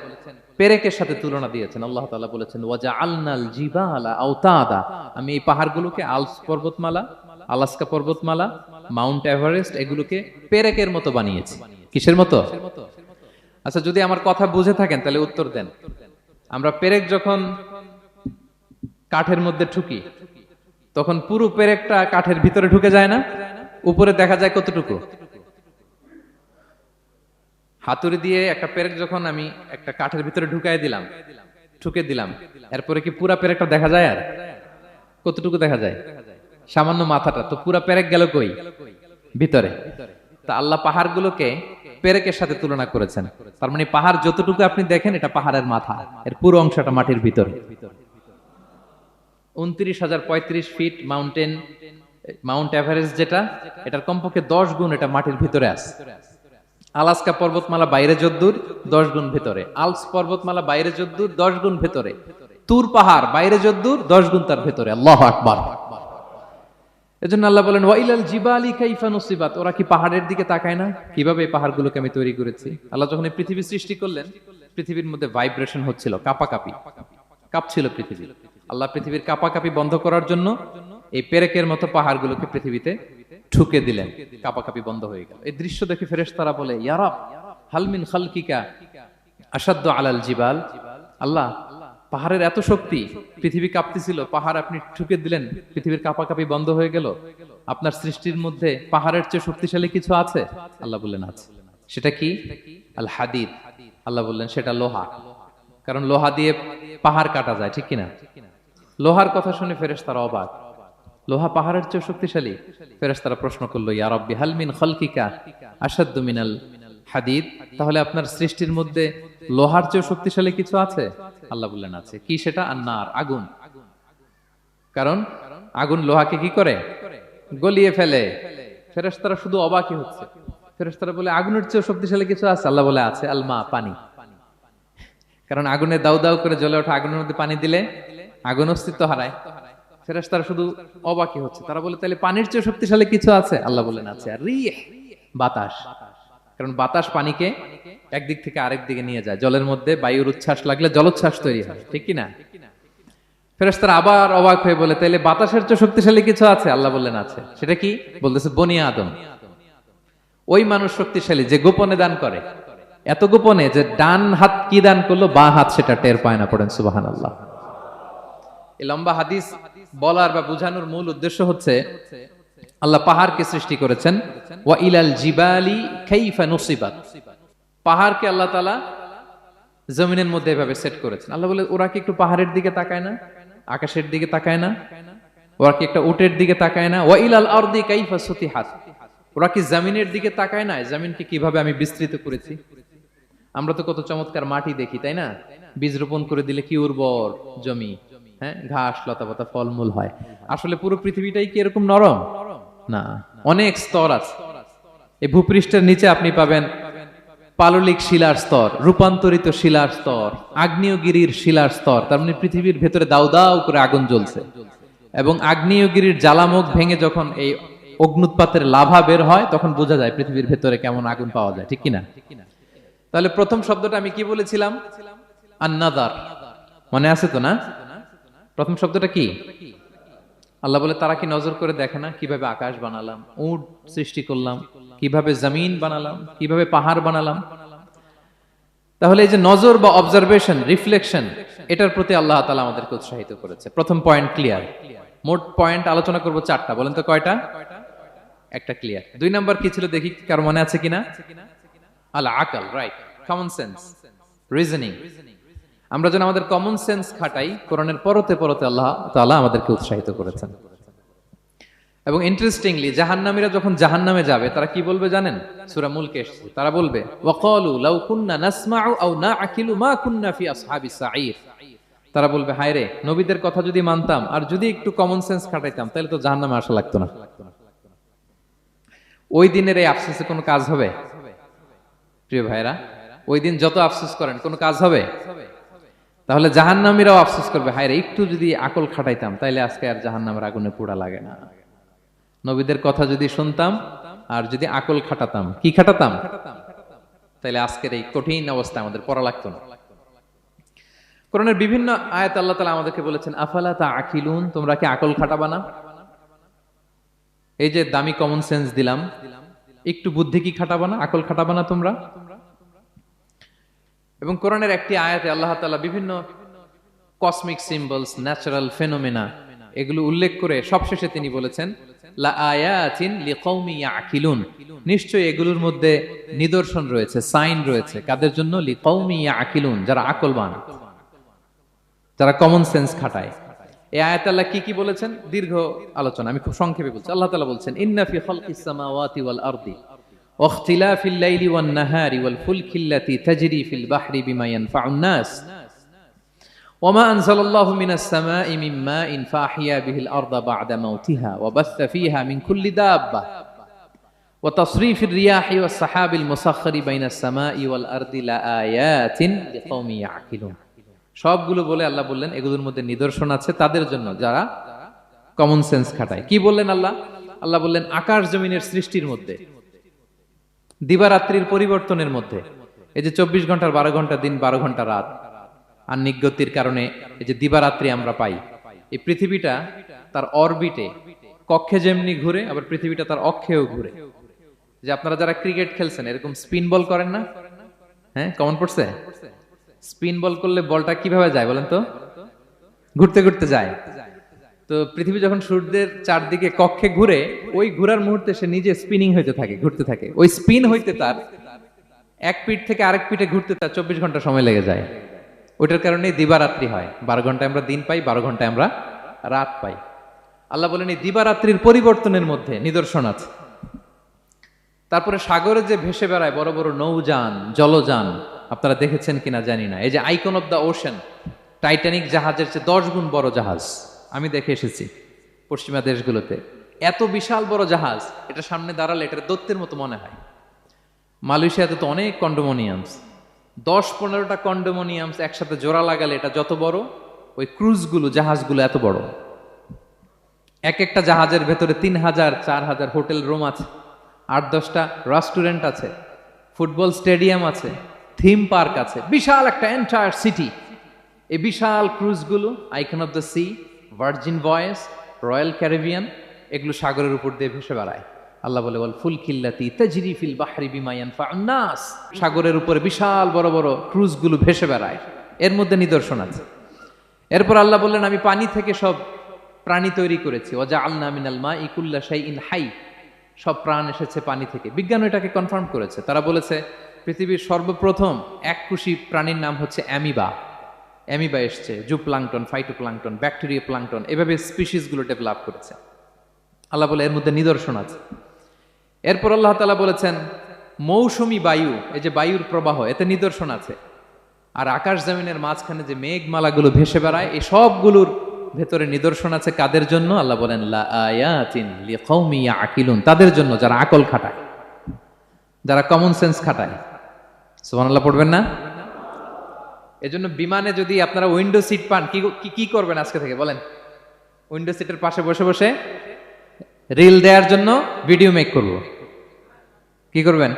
পেরেকের সাথে তুলনা দিয়েছেন। আল্লাহ তাআলা বলেছেন ওয়াজআলনাল জিবালা আওতাদা, আমি এই পাহাড়গুলোকে আলস পর্বতমালা, আলাস্কা পর্বতমালা, মাউন্ট এভারেস্ট এগুলোকে পেরেকের মতো বানিয়েছি। কিসের মতো? আচ্ছা, যদি আমার কথা বুঝে থাকেন তাহলে উত্তর দেন। আমরা পেরেক যখন কাঠের মধ্যে ঠুকি তখন পুরো পেরেকটা কাঠের ভিতরে ঢুকে যায় না? উপরে দেখা যায় কতটুকু? হাতুড়ি দিয়ে একটা পেরেক যখন আমি একটা কাঠের ভিতরে ঢুকাই দিলাম, ঠুকে দিলাম, এরপরে কি পুরা পেরেকটা দেখা যায়? আর কতটুকু দেখা যায়? সামান্য মাথাটা। তো পুরা পেরেক গেল কই? ভিতরে। তা আল্লাহ পাহাড়গুলোকে পেরেকের সাথে তুলনা করেছেন। তার মানে পাহাড় যতটুকু আপনি দেখেন এটা পাহাড়ের মাথা, এর পুরো অংশটা মাটির ভিতরে। 29,035 ফিট মাউন্ট এভারেস্ট যেটা, এটার কমপক্ষে 10 গুণ এটা মাটির ভিতরে আছে। আলাস্কা পর্বতমালা বাইরে যদ্দূর 10 গুণ ভিতরে, আলস পর্বতমালা বাইরে যদ্দূর 10 গুণ ভিতরে, তুর পাহাড় বাইরে যদ্দূর 10 গুণ তার ভিতরে। আল্লাহু আকবার। এজন্য আল্লাহ বলেন ওয়াইলাল জিবালি কাইফা নুসিবাত, ওরা কি পাহাড়ের দিকে তাকায় না কিভাবে এই পাহাড়গুলোকে আমি তৈরি করেছি। আল্লাহ যখন এই পৃথিবী সৃষ্টি করলেন, পৃথিবীর মধ্যে ভাইব্রেশন হচ্ছিল, কাঁপছিল পৃথিবী। আল্লাহ পৃথিবীর কাঁপাকাঁপি বন্ধ করার জন্য এই পেরেকের মতো পাহাড়গুলোকে পৃথিবীতে ঠুকে দিলেন, কাঁপাকাঁপি বন্ধ হয়ে গেল। এই দৃশ্য দেখে ফেরেশতারা বলে ইয়া রাব হাল মিন খালকিকা আশাদ্দু আলাল জিবাল, আল্লাহ পাহাড়ের এত শক্তি, পৃথিবী কাঁপতেছিল, পাহাড় আপনি ঠুকে দিলেন, পৃথিবীর কাঁপাকাঁপি বন্ধ হয়ে গেল। আপনার সৃষ্টির মধ্যে পাহাড়ের চেয়ে শক্তিশালী কিছু আছে? আল্লাহ বললেন আছে। সেটা কি? আল হাদিদ। আল্লাহ বললেন সেটা লোহা, কারণ লোহা দিয়ে পাহাড় কাটা যায়, ঠিক কিনা? লোহার কথা শুনে ফেরেশতারা অবাক, লোহা পাহাড়ের চেয়ে শক্তিশালী? ফেরেশতারা প্রশ্ন করলো ইয়া রাব্বি হাল মিন খালকিকা আশাদ্দু মিনাল হাদিদ, তাহলে আপনার সৃষ্টির মধ্যে লোহার চেয়ে শক্তিশালী কিছু আছে? আল্লাহ বললেন আছে। কি সেটা? আন্নার, আগুন। কারণ আগুন লোহাকে কি করে? গলিয়ে ফেলে। ফেরেশতারা শুধু অবাকই হচ্ছে। ফেরেশতারা বলে আগুনের চেয়ে শক্তিশালী কিছু আছে? আল্লাহ বলে আছে আল মা, পানি। কারণ আগুনে দাউ দাউ করে জ্বলে ওঠা আগুনের মধ্যে পানি দিলে আগুন অস্তিত্ব হারায়। ফেরেশতারা শুধু অবাকই হচ্ছে। তারা বলে তাহলে পানির চেয়ে শক্তিশালী কিছু আছে? আল্লাহ বলেন আছে। আর রিহ, বাতাস। কারণ বাতাস পানিকে একদিক থেকে আরেক দিকে নিয়ে যায়। জলের মধ্যে বায়ুর উচ্ছ্বাস লাগলে জলোচ্ছ্বাস তৈরি হয়, ঠিক কিনা? ফেরেশতারা আবার অবাক হয়ে বলে তাহলে বাতাসের চেয়ে শক্তিশালী কিছু আছে? আল্লাহ বললেন আছে। সেটা কি? বলতেছে বনি আদম। ওই মানুষ শক্তিশালী যে গোপনে দান করে, এত গোপনে যে ডান হাত কি দান করলো, বাঁ হাত সেটা টের পায় না। পড়েন সুবহানাল্লাহ। এই লম্বা হাদিস বলার বা বুঝানোর মূল উদ্দেশ্য হচ্ছে আল্লাহ পাহাড়কে সৃষ্টি করেছেন ওয়া ইলাল জিবালি কাইফা নুসিবাত, পাহাড়কে আল্লাহ তাআলা জমিনের মধ্যে এভাবে সেট করেছেন। আল্লাহ বলে ওরা কি একটু পাহাড়ের দিকে তাকায় না, আকাশের দিকে তাকায় না? ওরা কি একটা উটের দিকে তাকায় না? ওয়া ইলাল আরদি কাইফা সুতিহাত, ওরা কি জমিনের দিকে তাকায় না, জমিনকে কিভাবে আমি বিস্তৃত করেছি। আমরা তো কত চমৎকার মাটি দেখি, তাই না? বীজ রোপণ করে দিলে কি উর্বর জমি, হ্যাঁ, ঘাস লতাপাতা ফলমূল হয়। আসলে পুরো পৃথিবীটাই কি এরকম নরম? না, অনেক স্তর আছে। এই ভূপৃষ্ঠের নিচে আপনি পাবেন পাললিক শিলার স্তর, রূপান্তরিত শিলার স্তর, আগ্নেয়গিরির শিলার স্তর। তার মানে পৃথিবীর ভেতরে দাউ দাউ করে আগুন জ্বলছে, এবং আগ্নেয়গিরির জ্বালামুখ ভেঙে যখন এই অগ্নুৎপাতের লাভা বের হয় তখন বোঝা যায় পৃথিবীর ভেতরে কেমন আগুন পাওয়া যায়, ঠিক কিনা? তাহলে প্রথম শব্দটা আমি কি বলেছিলাম? আন-নাযার, মনে আছে তো না? প্রথম শব্দটা কি? আল্লাহ বলে তারা কি নজর করে দেখে না কিভাবে আকাশ বানালাম, উট সৃষ্টি করলাম, কিভাবে জমিন বানালাম, কিভাবে পাহাড় বানালাম। তাহলে এই যে নজর বা অবজারভেশন, রিফ্লেকশন, এটার প্রতি আল্লাহ তাআলা আমাদেরকে উৎসাহিত করেছে। প্রথম পয়েন্ট ক্লিয়ার। মোট পয়েন্ট আলোচনা করব 4টা, বলেন তো কয়টা? একটা ক্লিয়ার। 2 নাম্বার কি ছিল দেখি কার মনে আছে কিনা? আল আকল, রাইট, কমন সেন্স, রিজনিং। আমরা যেন আমাদের কমন সেন্স খাটাই, কোরআনের পরতে পরতে আল্লাহ তাআলা আমাদেরকে উৎসাহিত করেছেন। এবং ইন্টারেস্টিংলি জাহান্নামীরা যখন জাহান্নামে যাবে তারা কি বলবে জানেন? সূরা মুলকে এসেছে, তারা বলবে ওয়াকালু লাউ কুননা নাসমাউ আও নাআকিলু মা কুননা ফি আসহাবিস সাঈর। তারা বলবে হায় রে, নবীদের কথা যদি মানতাম আর যদি একটু কমন সেন্স খাটাইতাম তাহলে তো জাহান্নামে আসা লাগতো না। ওই দিনের এই আফসোসে কোনো কাজ হবে? প্রিয় ভাইরা, ওই দিন যত আফসোস করেন কোনো কাজ হবে? তাহলে জাহান্নামীরাও আফসোস করবে হায় রে, একটু যদি আকল খাটাইতাম তাইলে আজকে আর জাহান্নামের আগুনে পোড়া লাগে না। নবীদের কথা যদি শুনতাম আর যদি আকল খাটাতাম, কি খাটাতাম? তাইলে আজকের এই কঠিন অবস্থা আমাদের পড়া লাগতো না। কোরআনের বিভিন্ন আয়াত আল্লাহ তাআলা আমাদেরকে বলেছেন আফালা তাআকিলুন, তোমরা কি আকল খাটাবা না? এই যে দামি কমন সেন্স দিলাম, একটু বুদ্ধি কি খাটাবা না, আকল খাটাবা না তোমরা? এবং কোরআনের একটি আয়াতে আল্লাহ তাআলা বিভিন্ন কসমিক সিম্বলস, ন্যাচারাল ফেনোমেনা এগুলো উল্লেখ করে সবশেষে তিনি বলেছেন লা আয়াতিন লিকৌমি ইয়াকিলুন, নিশ্চয়ই এগুলোর মধ্যে নিদর্শন রয়েছে, সাইন রয়েছে, কাদের জন্য? লিকৌমি ইয়াকিলুন, যারা আকলবান, যারা কমন সেন্স খাটায়। এই আয়াতে আল্লাহ কি কি বলেছেন দীর্ঘ আলোচনা, আমি খুব সংক্ষেপে বলছি। আল্লাহ তাআলা বলছেন ইন্না ফি খালকিস সামাওয়াতি ওয়াল আরদি ওয়া ইখতিলাফিল লাইলি ওয়ান নাহারি ওয়াল ফুলকিল্লাতি তাজরি ফিল বাহরি বিমা ইয়ানফাউন নাস وما أنزل الله من السماء من ماء فأحيا به الأرض بعد موتها وبث فيها من كل دابة وتصريف الرياح والسحاب المسخر بين السماء والأرض لآيات لقوم يعقلون। সবগুলো বলে আল্লাহ বললেন এগুলোর মধ্যে নিদর্শন আছে তাদের জন্য যারা কমন সেন্স খাটায়। কি বললেন আল্লাহ? আল্লাহ বললেন আকাশ জমিনের সৃষ্টির মধ্যে, দিবারাত্রির পরিবর্তনের মধ্যে, এই যে 24 ঘন্টার 12 ঘন্টা দিন, 12 ঘন্টা রাত, আর নিগতির কারণে এই যে দিবারাত্রি আমরা পাই, এই পৃথিবীটা তার অরবিটে কক্ষে যেমনি ঘুরে, আবার পৃথিবীটা তার অক্ষেও ঘুরে। যে আপনারা যারা ক্রিকেট খেলছেন এরকম স্পিন বল করেন না? হ্যাঁ, কমন পড়ছে? স্পিন বল করলে বলটা কিভাবে যায় বলেন তো? ঘুরতে ঘুরতে যায়। তো পৃথিবী যখন সূর্যের চারদিকে কক্ষে ঘুরে, ওই ঘোরার মুহূর্তে সে নিজে স্পিনিং হইতে থাকে, ঘুরতে থাকে। ওই স্পিন হইতে তার এক পিঠ থেকে আরেক পিঠে ঘুরতে তার 24 ঘন্টা সময় লেগে যায়। ওইটার কারণে দিবারাত্রি হয়। 12 ঘন্টায় আমরা দিন পাই, 12 ঘন্টায় আমরা রাত পাই। আল্লাহ বলেন এই দিবারাত্রির পরিবর্তনের মধ্যে নিদর্শন আছে। তারপরে সাগরে যে ভেসে বেড়ায় বড় বড় নৌযান, জলযান, আপনারা দেখেছেন কিনা জানি না, এই যে icon of the ocean, Titanic জাহাজের চেয়ে 10 গুণ বড় জাহাজ, আমি দেখে এসেছি পশ্চিমা দেশগুলোতে। এত বিশাল বড় জাহাজ, এটা সামনে দাঁড়ালে এটার দৈত্যের মতো মনে হয়। মালয়েশিয়াতে তো অনেক কন্ডোমোনিয়ামস, 10-15টা কন্ডোমোনিয়ামস একসাথে জোড়া লাগালে এটা যত বড়, ওই ক্রুজগুলো, জাহাজগুলো এত বড়। এক একটা জাহাজের ভেতরে 3000-4000 হোটেল রুম আছে, 8-10টা রেস্টুরেন্ট আছে, ফুটবল স্টেডিয়াম আছে, থিম পার্ক আছে, বিশাল একটা এন্টায়ার সিটি। এই বিশাল ক্রুজগুলো, Icon of the Sea, Virgin Voice, Royal Caribbean, এগুলো সাগরের উপর দিয়ে ভেসে বেড়ায়। আল্লাহ বলে ওয়াল ফুলকিল্লাতি তাজরি ফিল বাহরি বিমা ইয়ানফাউন নাস, সাগরের উপরে বিশাল বড় বড় ক্রুজগুলো ভেসে বেড়ায়, এর মধ্যে নিদর্শন আছে। এরপর আল্লাহ বললেন আমি পানি থেকে সব প্রাণী তৈরি করেছি, ওয়াজআলনা মিনাল মাই কুল্লা শাইইন হাই, সব প্রাণ এসেছে পানি থেকে। বিজ্ঞান এটাকে কনফার্ম করেছে। তারা বলেছে পৃথিবীর সর্বপ্রথম এককোষী প্রাণীর নাম হচ্ছে অ্যামিবা। অ্যামিবা এসছে, জুপ্লাংটন, ফাইটোপ্লাংটন, ব্যাকটেরিয়া প্লাংটন, এভাবে স্পিসিসগুলো ডেভেলপ করেছে। আল্লাহ বলে এর মধ্যে নিদর্শন আছে। এরপর আল্লাহ তাআলা বলেছেন মৌসুমী বায়ু, এই যে বায়ুর প্রবাহ, এতে নিদর্শন আছে। আর আকাশ জমিনের মাঝখানে যে মেঘমালাগুলো ভেসে বেড়ায়, এই সবগুলোর ভেতরে নিদর্শন আছে। কাদের জন্য? আল্লাহ বলেন লা আয়াতিন লিকৌমি ইয়াকিলুন, তাদের জন্য যারা আকল খাটায়, যারা কমন সেন্স খাটায়। সুবহানাল্লাহ পড়বেন না? এজন্য বিমানে যদি আপনারা উইন্ডো সিট পান, কি করবেন আজকে থেকে বলেন? উইন্ডো সিটের পাশে বসে বসে রিল দেওয়ার জন্য ভিডিও মেক করব। কি করবেন?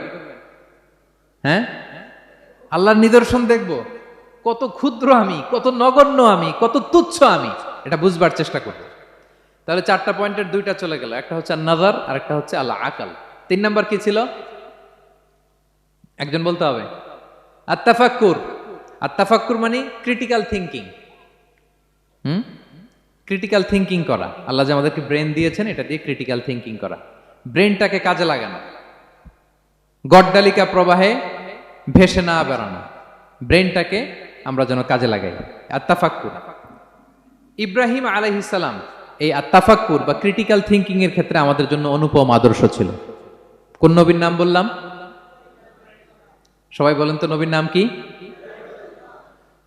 হ্যাঁ, আল্লাহর নিদর্শন দেখব, কত ক্ষুদ্র আমি, কত নগণ্য আমি, কত তুচ্ছ আমি, এটা বুঝবার চেষ্টা করব। তাহলে 4টা পয়েন্টের 2টা চলে গেল, একটা হচ্ছে নাযার আর একটা হচ্ছে আল আকল। 3 নাম্বার কি ছিল? একজন বলতে হবে। আত-তাফাক্কুর। আত-তাফাক্কুর মানে ক্রিটিক্যাল থিংকিং। ক্রিটিক্যাল থিংকিং করা। আল্লাহ যে আমাদেরকে ব্রেন দিয়েছেন, এটা দিয়ে ক্রিটিক্যাল থিংকিং করা, ব্রেনটাকে কাজে লাগানো, গড্ডালিকা প্রবাহে ভেসে না বেড়ানো, ব্রেনটাকে আমরা যেন কাজে লাগাই। আত-তাফাক্কুর। ইব্রাহিম আলাইহিস সালাম এই আত-তাফাক্কুর বা ক্রিটিক্যাল থিংকিং এর ক্ষেত্রে আমাদের জন্য অনুপম আদর্শ ছিল। কোন নবীর নাম বললাম? সবাই বলেন তো নবীর নাম কি?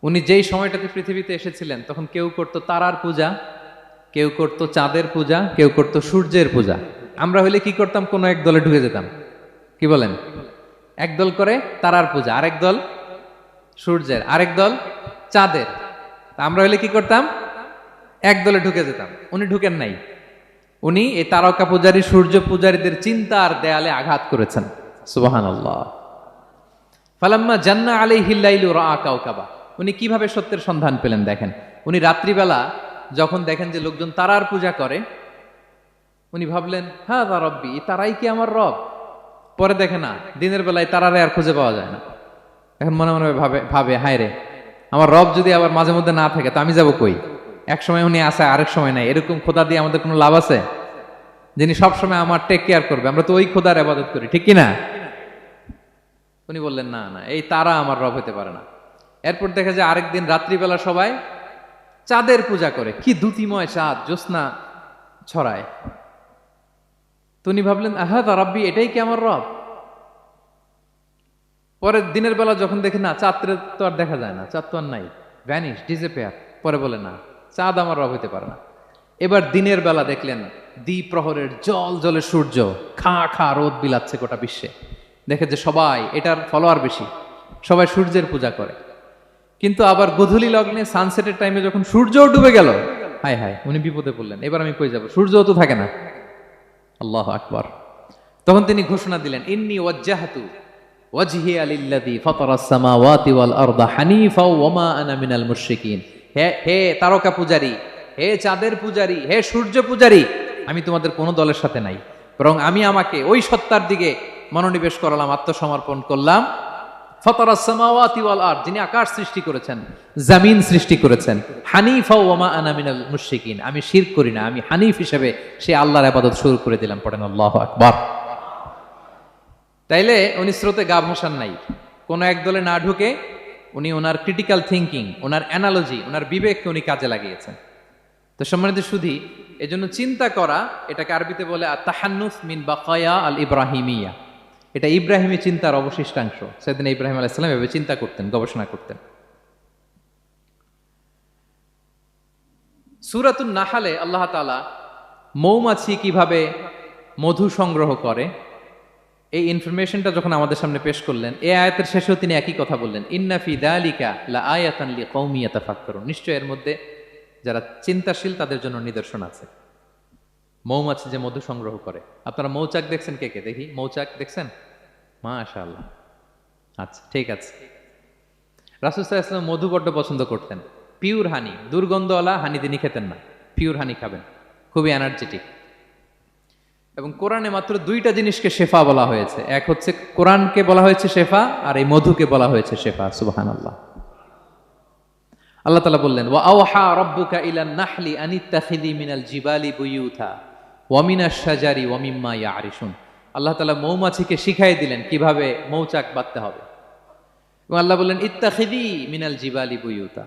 উনি যেই সময়টাতে পৃথিবীতে এসেছিলেন তখন কেউ করত তারার পূজা, কেউ করত চাঁদের পূজা, কেউ করত সূর্যের পূজা। আমরা হইলে কি করতাম? কোন এক দলে ঢুকে যেতাম। কি বলেন? এক দল করে তারার পূজা, আরেক দল সূর্যের, আরেক দল চাঁদের। আমরা হইলে কি করতাম? এক দলে ঢুকে যেতাম। উনি ঢুকেন নাই। উনি এই তারকা পূজারী, সূর্য পূজারীদের চিন্তার দেয়ালে আঘাত করেছেন। সুবহানাল্লাহ। ফালাম্মা জান্না আলাইহিল লাইলু রাআ কাওকাবা, উনি কিভাবে সত্যের সন্ধান পেলেন দেখেন। উনি রাত্রিবেলা যখন দেখেন যে লোকজন তারার পূজা করে, উনি ভাবলেন হাযা রব্বি, তারাই কি আমার রব? পরে দেখে না, দিনের বেলায় তারারে আর খুঁজে পাওয়া যায় না। এখন মনে মনে ভাবে হায় রে, আমার রব যদি আবার মাঝে মধ্যে না থাকে তো আমি যাব কই? এক সময় উনি আসে, আরেক সময় নাই। এরকম খোদা দিয়ে আমাদের কোনো লাভ আছে? যিনি সবসময় আমার টেক কেয়ার করবে, আমরা তো ওই খোদার ইবাদত করি, ঠিক কিনা? উনি বললেন না না, এই তারা আমার রব হতে পারে না। এরপর দেখা যায় আরেকদিন রাত্রিবেলা সবাই চাঁদের পূজা করে, কি দ্যুতিময় চাঁদ, জ্যোৎস্না ছড়ায়। তো উনি ভাবলেন আহাদা রাব্বি, এটাই কি আমার রব? পরে দিনের বেলা যখন দেখে না, চাঁদ তো আর দেখা যায় না, চাঁদ তো আর নাই, ভ্যানিশ, ডিসঅ্যাপিয়ার। পরে বলে না, চাঁদ আমার রব হতে পারে না। এবার দিনের বেলা দেখলেন দ্বিপ্রহরের জল জলে সূর্য খা খা রোদ বিলাচ্ছে গোটা বিশ্বে। দেখে যে সবাই এটার ফলোয়ার বেশি, সবাই সূর্যের পূজা করে। কিন্তু আবার গোধূলি লগ্নে সানসেটের টাইমে যখন সূর্যও ডুবে গেল, হায় হায়, উনি বিপদে পড়লেন। এবার আমি কই যাব, সূর্যও তো থাকে না। আল্লাহু আকবার। তখন তিনি ঘোষণা দিলেন, ইন্নী ওয়াজ্জাহতু ওয়াজহিয়া লিল্লাযী ফাতারাস সামাওয়াতি ওয়াল আরদা হানিফা ওয়া মা আনা মিনাল মুশরিকিন। হে তারকা পূজারী, হে চাঁদের পূজারী, হে সূর্য পূজারী, আমি তোমাদের কোনো দলের সাথে নাই, বরং আমি আমাকে ওই সত্তার দিকে মনোনিবেশ করলাম, আত্মসমর্পণ করলাম। ফাতারাস সামাওয়াতি ওয়াল আরদ, যিনি আকাশ সৃষ্টি করেছেন, জমিন সৃষ্টি করেছেন। হানিফা ওয়া মা আনা মিনাল মুশরিকিন, আমি শিরক করি না, আমি হানিফ হিসেবে সেই আল্লাহর ইবাদত শুরু করে দিলাম। পড়েন আল্লাহু আকবার। তাইলে উনি স্রোতে গা ভাসান নাই, কোন এক দলে না ঢুকে উনি ওনার ক্রিটিক্যাল থিঙ্কিং, ওনার অ্যানালজি, ওনার বিবেককে উনি কাজে লাগিয়েছেন। তো সম্মানিত সুধী, এজন্য চিন্তা করা, এটাকে আরবিতে বলে আত-তাহান্নুস মিন বাকায়া আল ইব্রাহিমিয়া। এটা ইব্রাহিমী চিন্তার অবশিষ্টাংশ। সাইয়েদনা ইব্রাহিম আলাইহিস সালাম এভাবে চিন্তা করতেন, গবেষণা করতেন। সূরাতুন নাহলে আল্লাহ তাআলা মৌমাছি কিভাবে মধু সংগ্রহ করে এই ইনফরমেশনটা যখন আমাদের সামনে পেশ করলেন, এই আয়াতের শেষেও তিনি একই কথা বললেন, ইন্না ফি যালিকা লাআয়াতান লিকাওমি ইয়াতাফাক্কারুন, নিশ্চয় এর মধ্যে যারা চিন্তাশীল তাদের জন্য নিদর্শন আছে। মৌমাছি যে মধু সংগ্রহ করে, আপনারা মৌচাক দেখছেন? কে কে দেখি মৌচাক দেখছেন? মাশাআল্লাহ, আচ্ছা ঠিক আছে। রাসূল সাল্লাল্লাহু আলাইহি ওয়াসাল্লাম মধু বড্ড পছন্দ করতেন। পিওর হানি, দুর্গন্ধওয়ালা হানি তিনি খেতেন না, পিওর হানি খাবেন, খুবই এনার্জেটিক। এবং কোরআনে মাত্র দুইটা জিনিসকে শেফা বলা হয়েছে, এক হচ্ছে কোরআনকে বলা হয়েছে শেফা, আর এই মধুকে বলা হয়েছে শেফা। সুবহানাল্লাহ। আল্লাহ তাআলা বললেন, ওয়া আওহা রাব্বুকা ইলান নাহলি আনিত্তাখিযি মিনাল জিবালি বুয়ুতা ওয়া মিনাশ শাজারি ওয়া মিম্মা ইয়ারিশুন। আল্লাহ তাআলা মৌমাছিকে শিখাই দিলেন কিভাবে মৌচাক বাঁধতে হবে। এবং আল্লাহ বললেন, ইত্তাখিযি মিনাল জিবালি বুয়ুতা,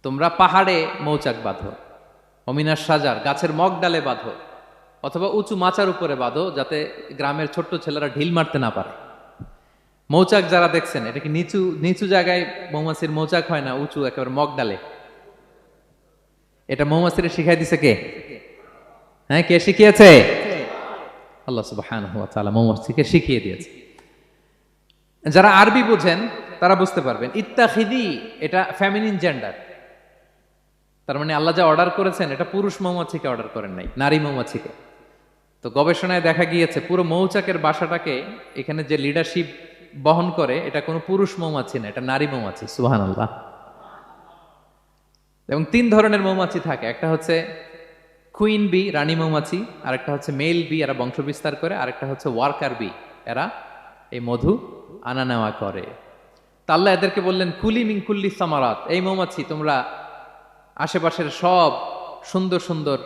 তোমরা পাহাড়ে মৌচাক বাঁধো, ওয়া মিনাশ শাজার, গাছের মগ ডালে বাঁধো, অথবা উঁচু মাচার উপরে বাঁধো, যাতে গ্রামের ছোট্ট ছেলেরা ঢিল মারতে না পারে। মৌচাক যারা দেখছেন, এটা কি নিচু নিচু জায়গায় মৌমাছির মৌচাক হয় না, উঁচু একেবারে মগ ডালে। এটা মৌমাছিরা শিখাই দিছে কে? হ্যাঁ, কে শিখিয়েছে? আল্লাহ সুবহানাহু ওয়া তাআলা মৌমাছিকে শিখিয়ে দিয়েছে। যারা আরবি বোঝেন তারা বুঝতে পারবেন, ইত্তাখিদি এটা ফেমিনিন জেন্ডার। তার মানে আল্লাহ যা অর্ডার করেছেন এটা পুরুষ মৌমাছিকে অর্ডার করেন নাই, নারী মৌমাছিকে। তো গবেষণায় দেখা গিয়েছে পুরো মৌচাকের বাসাটাকে এখানে যে লিডারশিপ বহন করে এটা কোনো পুরুষ মৌমাছি না, এটা নারী মৌমাছি। সুবহানাল্লাহ। এবং তিন ধরনের মৌমাছি থাকে, একটা হচ্ছে কুইন বি, রানী মৌমাছি, আরেকটা হচ্ছে মেল বি, এরা বংশ বিস্তার করে, আরেকটা হচ্ছে ওয়ার্কার বি, এরা এই মধু আনা নেওয়া করে। তা আল্লাহ এদেরকে বললেন, কুলি মিন কুল্লি সামারাত, এই মৌমাছি তোমরা আশেপাশের সব সুন্দর সুন্দর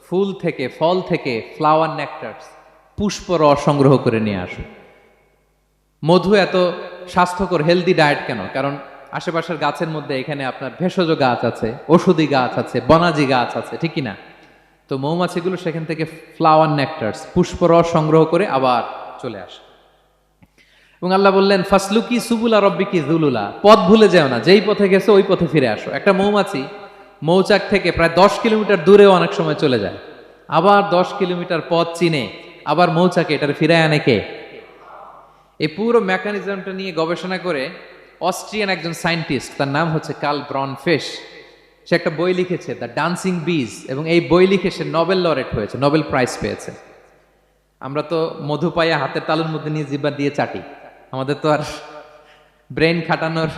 ফুল থেকে, ফল থেকে, ফ্লাওয়ার নেকটারস, পুষ্প রস সংগ্রহ করে নিয়ে আসো। মধু এত স্বাস্থ্যকর, হেলদি ডায়েট কেন? কারণ আশেপাশের গাছের মধ্যে এখানে আপনার ভেষজ গাছ আছে, ঔষধি গাছ আছে, বনাজি গাছ আছে, ঠিক কিনা? তো মৌমাছিগুলো সেখান থেকে ফ্লাওয়ার নেকটারস, পুষ্প রস সংগ্রহ করে আবার চলে আসে। এবং আল্লাহ বললেন, ফাসলুকি সুবুলা রব্বিকি যুলুলা, পথ ভুলে যাও না, যেই পথে গেছো ওই পথে ফিরে আসো। একটা মৌমাছি মৌচাক থেকে প্রায় 10 কিলোমিটার দূরেও অনেক সময় চলে যায়, আবার 10 কিলোমিটার পথ চিনে আবার মৌচাকে এটার ফিরায় আনে কে? এই পুরো মেকানিজমটা নিয়ে গবেষণা করে অস্ট্রিয়ান একজন সায়েন্টিস্ট, তার নাম হচ্ছে কার্ল ব্রনফেশ, সে একটা বই লিখেছে, দ্য ডান্সিং বিজ, এবং এই বই লিখে সে নোবেল লরেট হয়েছে, নোবেল প্রাইজ পেয়েছে। আমরা তো মধু পাইয়া হাতের তালুর মধ্যে নিয়ে জিহ্বা দিয়ে চাটি, আমাদের তো আর ব্রেন খাটানোর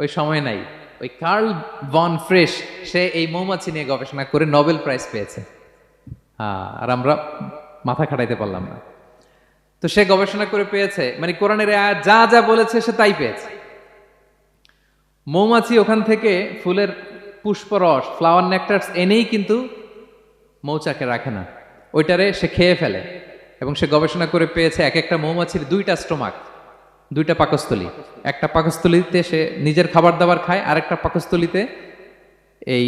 ওই সময় নাই। ওই কার্ল ভন ফ্রেশ, সে এই মৌমাছি নিয়ে গবেষণা করে নোবেল প্রাইজ পেয়েছে। আর আমরা মাথা খাটাইতে পারলাম না। তো সে গবেষণা করে পেয়েছে, মানে কোরআনের আয়াত যা যা বলেছে সে তাই পেয়েছে। মৌমাছি ওখান থেকে ফুলের পুষ্পরস, ফ্লাওয়ার নেকটার্স এনেই কিন্তু মৌচাকে রাখে না, ওইটারে সে খেয়ে ফেলে। এবং সে গবেষণা করে পেয়েছে এক একটা মৌমাছির দুইটা স্টোমাক, দুইটা পাকস্থলী। একটা পাকস্থলীতে সে নিজের খাবার দাবার খায়, আর একটা পাকস্থলীতে এই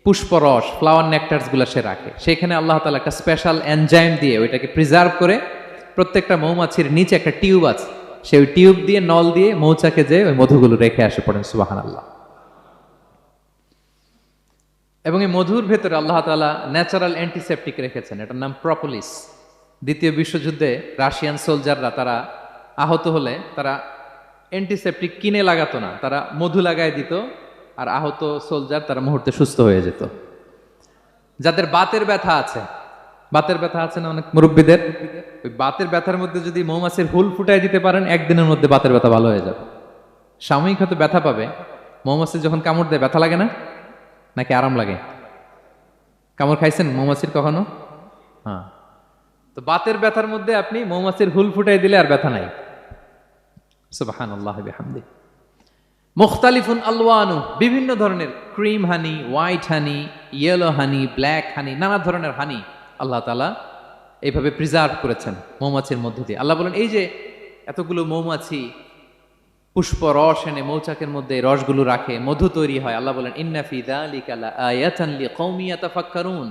পুষ্পরস, ফ্লাওয়ার নেকটার্স গুলা সে রাখে। সেখানে আল্লাহ তাআলা একটা স্পেশাল এনজাইম দিয়ে ওইটাকে প্রিজার্ভ করে, প্রত্যেকটা মৌমাছির নিচে একটা টিউব আছে, সে ওই টিউব দিয়ে নল দিয়ে মৌচাকে যে ওই মধুগুলো রেখে আসে। পড়েন সুবহানাল্লাহ। এবং এই মধুর ভেতরে আল্লাহ তাআলা ন্যাচারাল অ্যান্টিসেপটিক রেখেছেন, এটার নাম প্রপোলিস। দ্বিতীয় বিশ্বযুদ্ধে রাশিয়ান সোলজাররা তারা আহত হলে তারা অ্যান্টিসেপটিক কিনে লাগাতো না, তারা মধু লাগায় দিত, আর আহত সোলজার তারা মুহূর্তে সুস্থ হয়ে যেত। যাদের বাতের ব্যথা আছে, বাতের ব্যথা আছে না অনেক মুরব্বীদের, ওই বাতের ব্যথার মধ্যে যদি মৌমাছির হুল ফুটাই দিতে পারেন, একদিনের মধ্যে বাতের ব্যথা ভালো হয়ে যাবে। সাময়িক হয়তো ব্যথা পাবে, মৌমাছি যখন কামড় দেয় ব্যথা লাগে না, নাকি আরাম লাগে? কামড় খাইছেন মৌমাছির কখনো? হ্যাঁ। তো বাতের ব্যথার মধ্যে আপনি মৌমাছির হুল ফুটাই দিলে আর ব্যথা নাই। সুবহানাল্লাহি বিহামদি। মুখতালিফুন আলওয়ানু, বিভিন্ন ধরনের ক্রিম হানি, হোয়াইট হানি, ইয়েলো হানি, ব্ল্যাক হানি, নানা ধরনের হানি আল্লাহ তাআলা এইভাবে প্রিজার্ভ করেছেন মৌমাছির মধ্য দিয়ে। আল্লাহ বলেন এই যে এতগুলো মৌমাছি পুষ্প রস এনে মৌচাকের মধ্যে রসগুলো রাখে, মধু তৈরি হয়। আল্লাহ বলেন ইন্না ফি যালিকা লাআয়াতান লিকওমি ইয়াতাফাক্কারুন,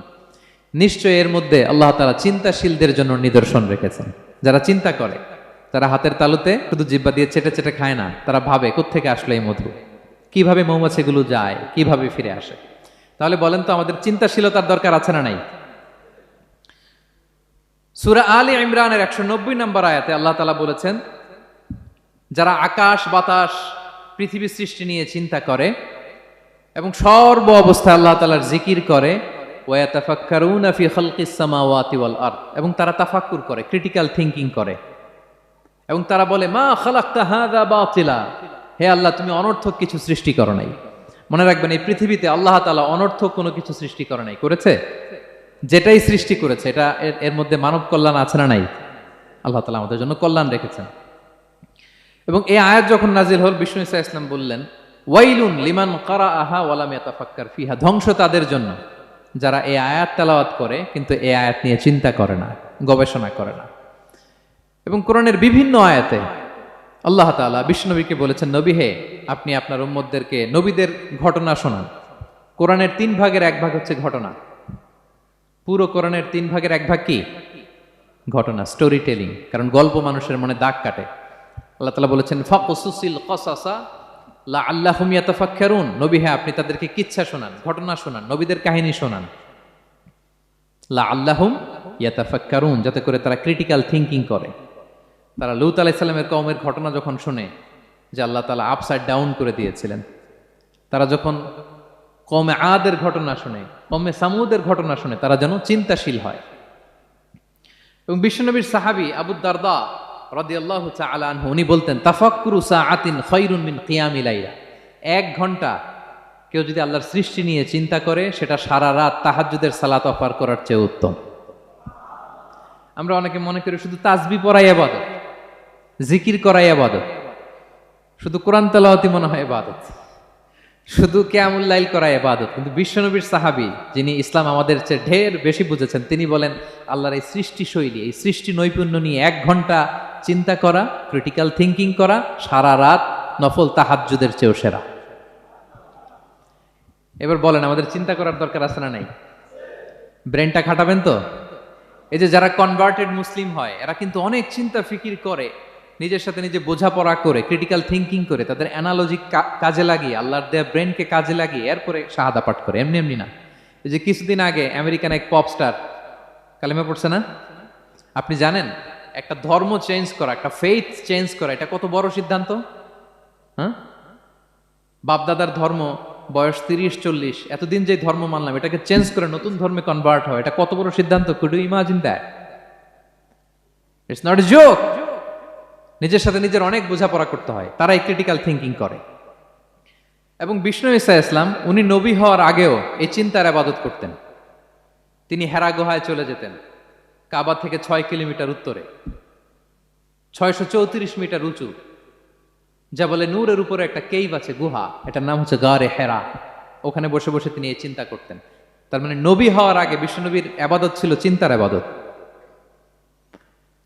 নিশ্চয় এর মধ্যে আল্লাহ তাআলা চিন্তাশীলদের জন্য নিদর্শন রেখেছেন। যারা চিন্তা করে, তারা হাতের তালুতে শুধু জিহ্বা দিয়ে চেটে চেটে খায় না, তারা ভাবে কোত্থেকে আসলে এই মধু, কিভাবে মৌমাছিগুলো যায়, কিভাবে ফিরে আসে। তাহলে বলেন তো আমাদের চিন্তাশীলতার দরকার আছে না নাই? সূরা আলে ইমরানের 190 নম্বর আয়াতে আল্লাহ তাআলা বলেছেন, যারা আকাশ বাতাস পৃথিবী সৃষ্টি নিয়ে চিন্তা করে এবং সর্ব অবস্থায় আল্লাহ তাআলার জিকির করে, ওয়া ইয়াতাফাক্কারুনা ফি খালকিস সামাওয়াতি ওয়াল আরদ, এবং তারা তাফাক্কুর করে, ক্রিটিক্যাল থিংকিং করে, এবং তারা বলে মা খালাকতা হাযা বাতিলা, হে আল্লাহ তুমি অনর্থক কিছু সৃষ্টি করো নাই। মনে রাখবেন এই পৃথিবীতে আল্লাহ তাআলা অনর্থক কোনো কিছু সৃষ্টি করে নাই, করেছে? যেটাই সৃষ্টি করেছে এটা এর মধ্যে মানব কল্যাণ আছে না নাই? আল্লাহ তাআলা আমাদের জন্য কল্যাণ রেখেছেন। এবং এই আয়াত যখন নাজিল হল, বিষ্ণু ঈসা ইসলাম বললেন ওয়াইলুন লিমান কারাআহা ওয়া লাম ইয়াতাফাক্কার ফিহা, ধ্বংস তাদের জন্য যারা এই আয়াত তেলাওয়াত করে কিন্তু এই আয়াত নিয়ে চিন্তা করে না, গবেষণা করে না। এবং কোরআনের বিভিন্ন আয়াতে আল্লাহ তাআলা বিষ্ণুনবীকে বলেছেন, নবী হে আপনি আপনার উম্মতদেরকে নবীদের ঘটনা শোনান। কোরআনের 3 ভাগের 1 ভাগ হচ্ছে ঘটনা। পুরো কোরআনের 3 ভাগের 1 ভাগ কি? ঘটনা, স্টোরি টেলিং। কারণ গল্প মানুষের মনে দাগ কাটে। আল্লাহ তাআলা বলেছেন ফাকুসুসিল কসাসা লাআল্লাহুম ইয়াতাফাক্কারুন, নবী হে আপনি তাদেরকে কিচ্ছা শোনান, ঘটনা শোনান, নবীদের কাহিনী শোনান, লাআল্লাহুম ইয়াতাফাক্কারুন, যাতে করে তারা ক্রিটিক্যাল থিংকিং করে। তারা লূত আলাইহিস সালামের কওমের ঘটনা যখন শুনে যে আল্লাহ তাআলা আপসাইড ডাউন করে দিয়েছিলেন, তারা যখন কওমে আদের ঘটনা শুনে, কওমে সামুদের ঘটনা শুনে, তারা যেন চিন্তাশীল হয়। এবং বিশ্বনবীর সাহাবী আবু দারদা রাদিয়াল্লাহু তাআলা আনহু উনি বলতেন তাফাক্কুরু সাআতিন খায়রুন মিন কিয়ামি লাইলা, 1 ঘন্টা কেউ যদি আল্লাহর সৃষ্টি নিয়ে চিন্তা করে সেটা সারা রাত তাহাজ্জুদের সালাত অফার করার চেয়ে উত্তম। আমরা অনেকে মনে করি শুধু তাসবিহ পড়াই ইবাদত, জিকির করাই ইবাদত, শুধু কোরআন তেলাওয়াতই মনে হয় ইবাদত, শুধু কিয়ামুল লাইল করা ইবাদত। কিন্তু বিশ্বনবীর সাহাবী যিনি ইসলাম আমাদের চেয়ে ঢের বেশি বুঝেছেন, তিনি বলেন আল্লাহর এই সৃষ্টি শৈলী, এই সৃষ্টি নৈপুণ্য নিয়ে 1 ঘন্টা চিন্তা করা, ক্রিটিক্যাল থিংকিং করা, সারা রাত নফল তাহাজ্জুদের চেয়েও সেরা। এবার বলেন আমাদের চিন্তা করার দরকার আছে না নাই? ব্রেনটা খাটাবেন তো? এই যে যারা কনভার্টেড মুসলিম হয় এরা কিন্তু অনেক চিন্তা ফিকির করে, নিজের সাথে নিজে বোঝাপড়া করে, ক্রিটিক্যাল থিংকিং করে, তাদের অ্যানালজি কাজে লাগিয়ে, আল্লাহর দেয়া ব্রেনকে কাজে লাগিয়ে এরপরে শাহাদা পাঠ করে, এমনি এমনি না। এই যে কিছুদিন আগে আমেরিকান এক পপ স্টার কালেমা পড়ছে না? আপনি জানেন একটা ধর্ম চেঞ্জ করা, একটা ফেইথ চেঞ্জ করা, এটা কত বড় সিদ্ধান্ত? হ্যাঁ, বাপদাদার ধর্ম বয়স 30-40, এতদিন যে ধর্ম মানলাম এটাকে চেঞ্জ করে নতুন ধর্মে কনভার্ট হয়, এটা কত বড় সিদ্ধান্ত? Could you imagine that? It's not a joke. নিজের সাথে নিজের অনেক বোঝাপড়া করতে হয়, তারাই ক্রিটিক্যাল থিঙ্কিং করে। এবং বিষ্ণু ঈসা ইসলাম উনি নবী হওয়ার আগেও এই চিন্তার আবাদত করতেন। তিনি হেরা গুহায় চলে যেতেন, কাবা থেকে 6 কিলোমিটার উত্তরে, 634 মিটার উঁচু, যা বলে নূরের উপরে একটা কেইভ আছে, গুহা, এটার নাম হচ্ছে গারে হেরা। ওখানে বসে বসে তিনি এই চিন্তা করতেন। তার মানে নবী হওয়ার আগে বিশ্বনবীর আবাদত ছিল চিন্তার আবাদত।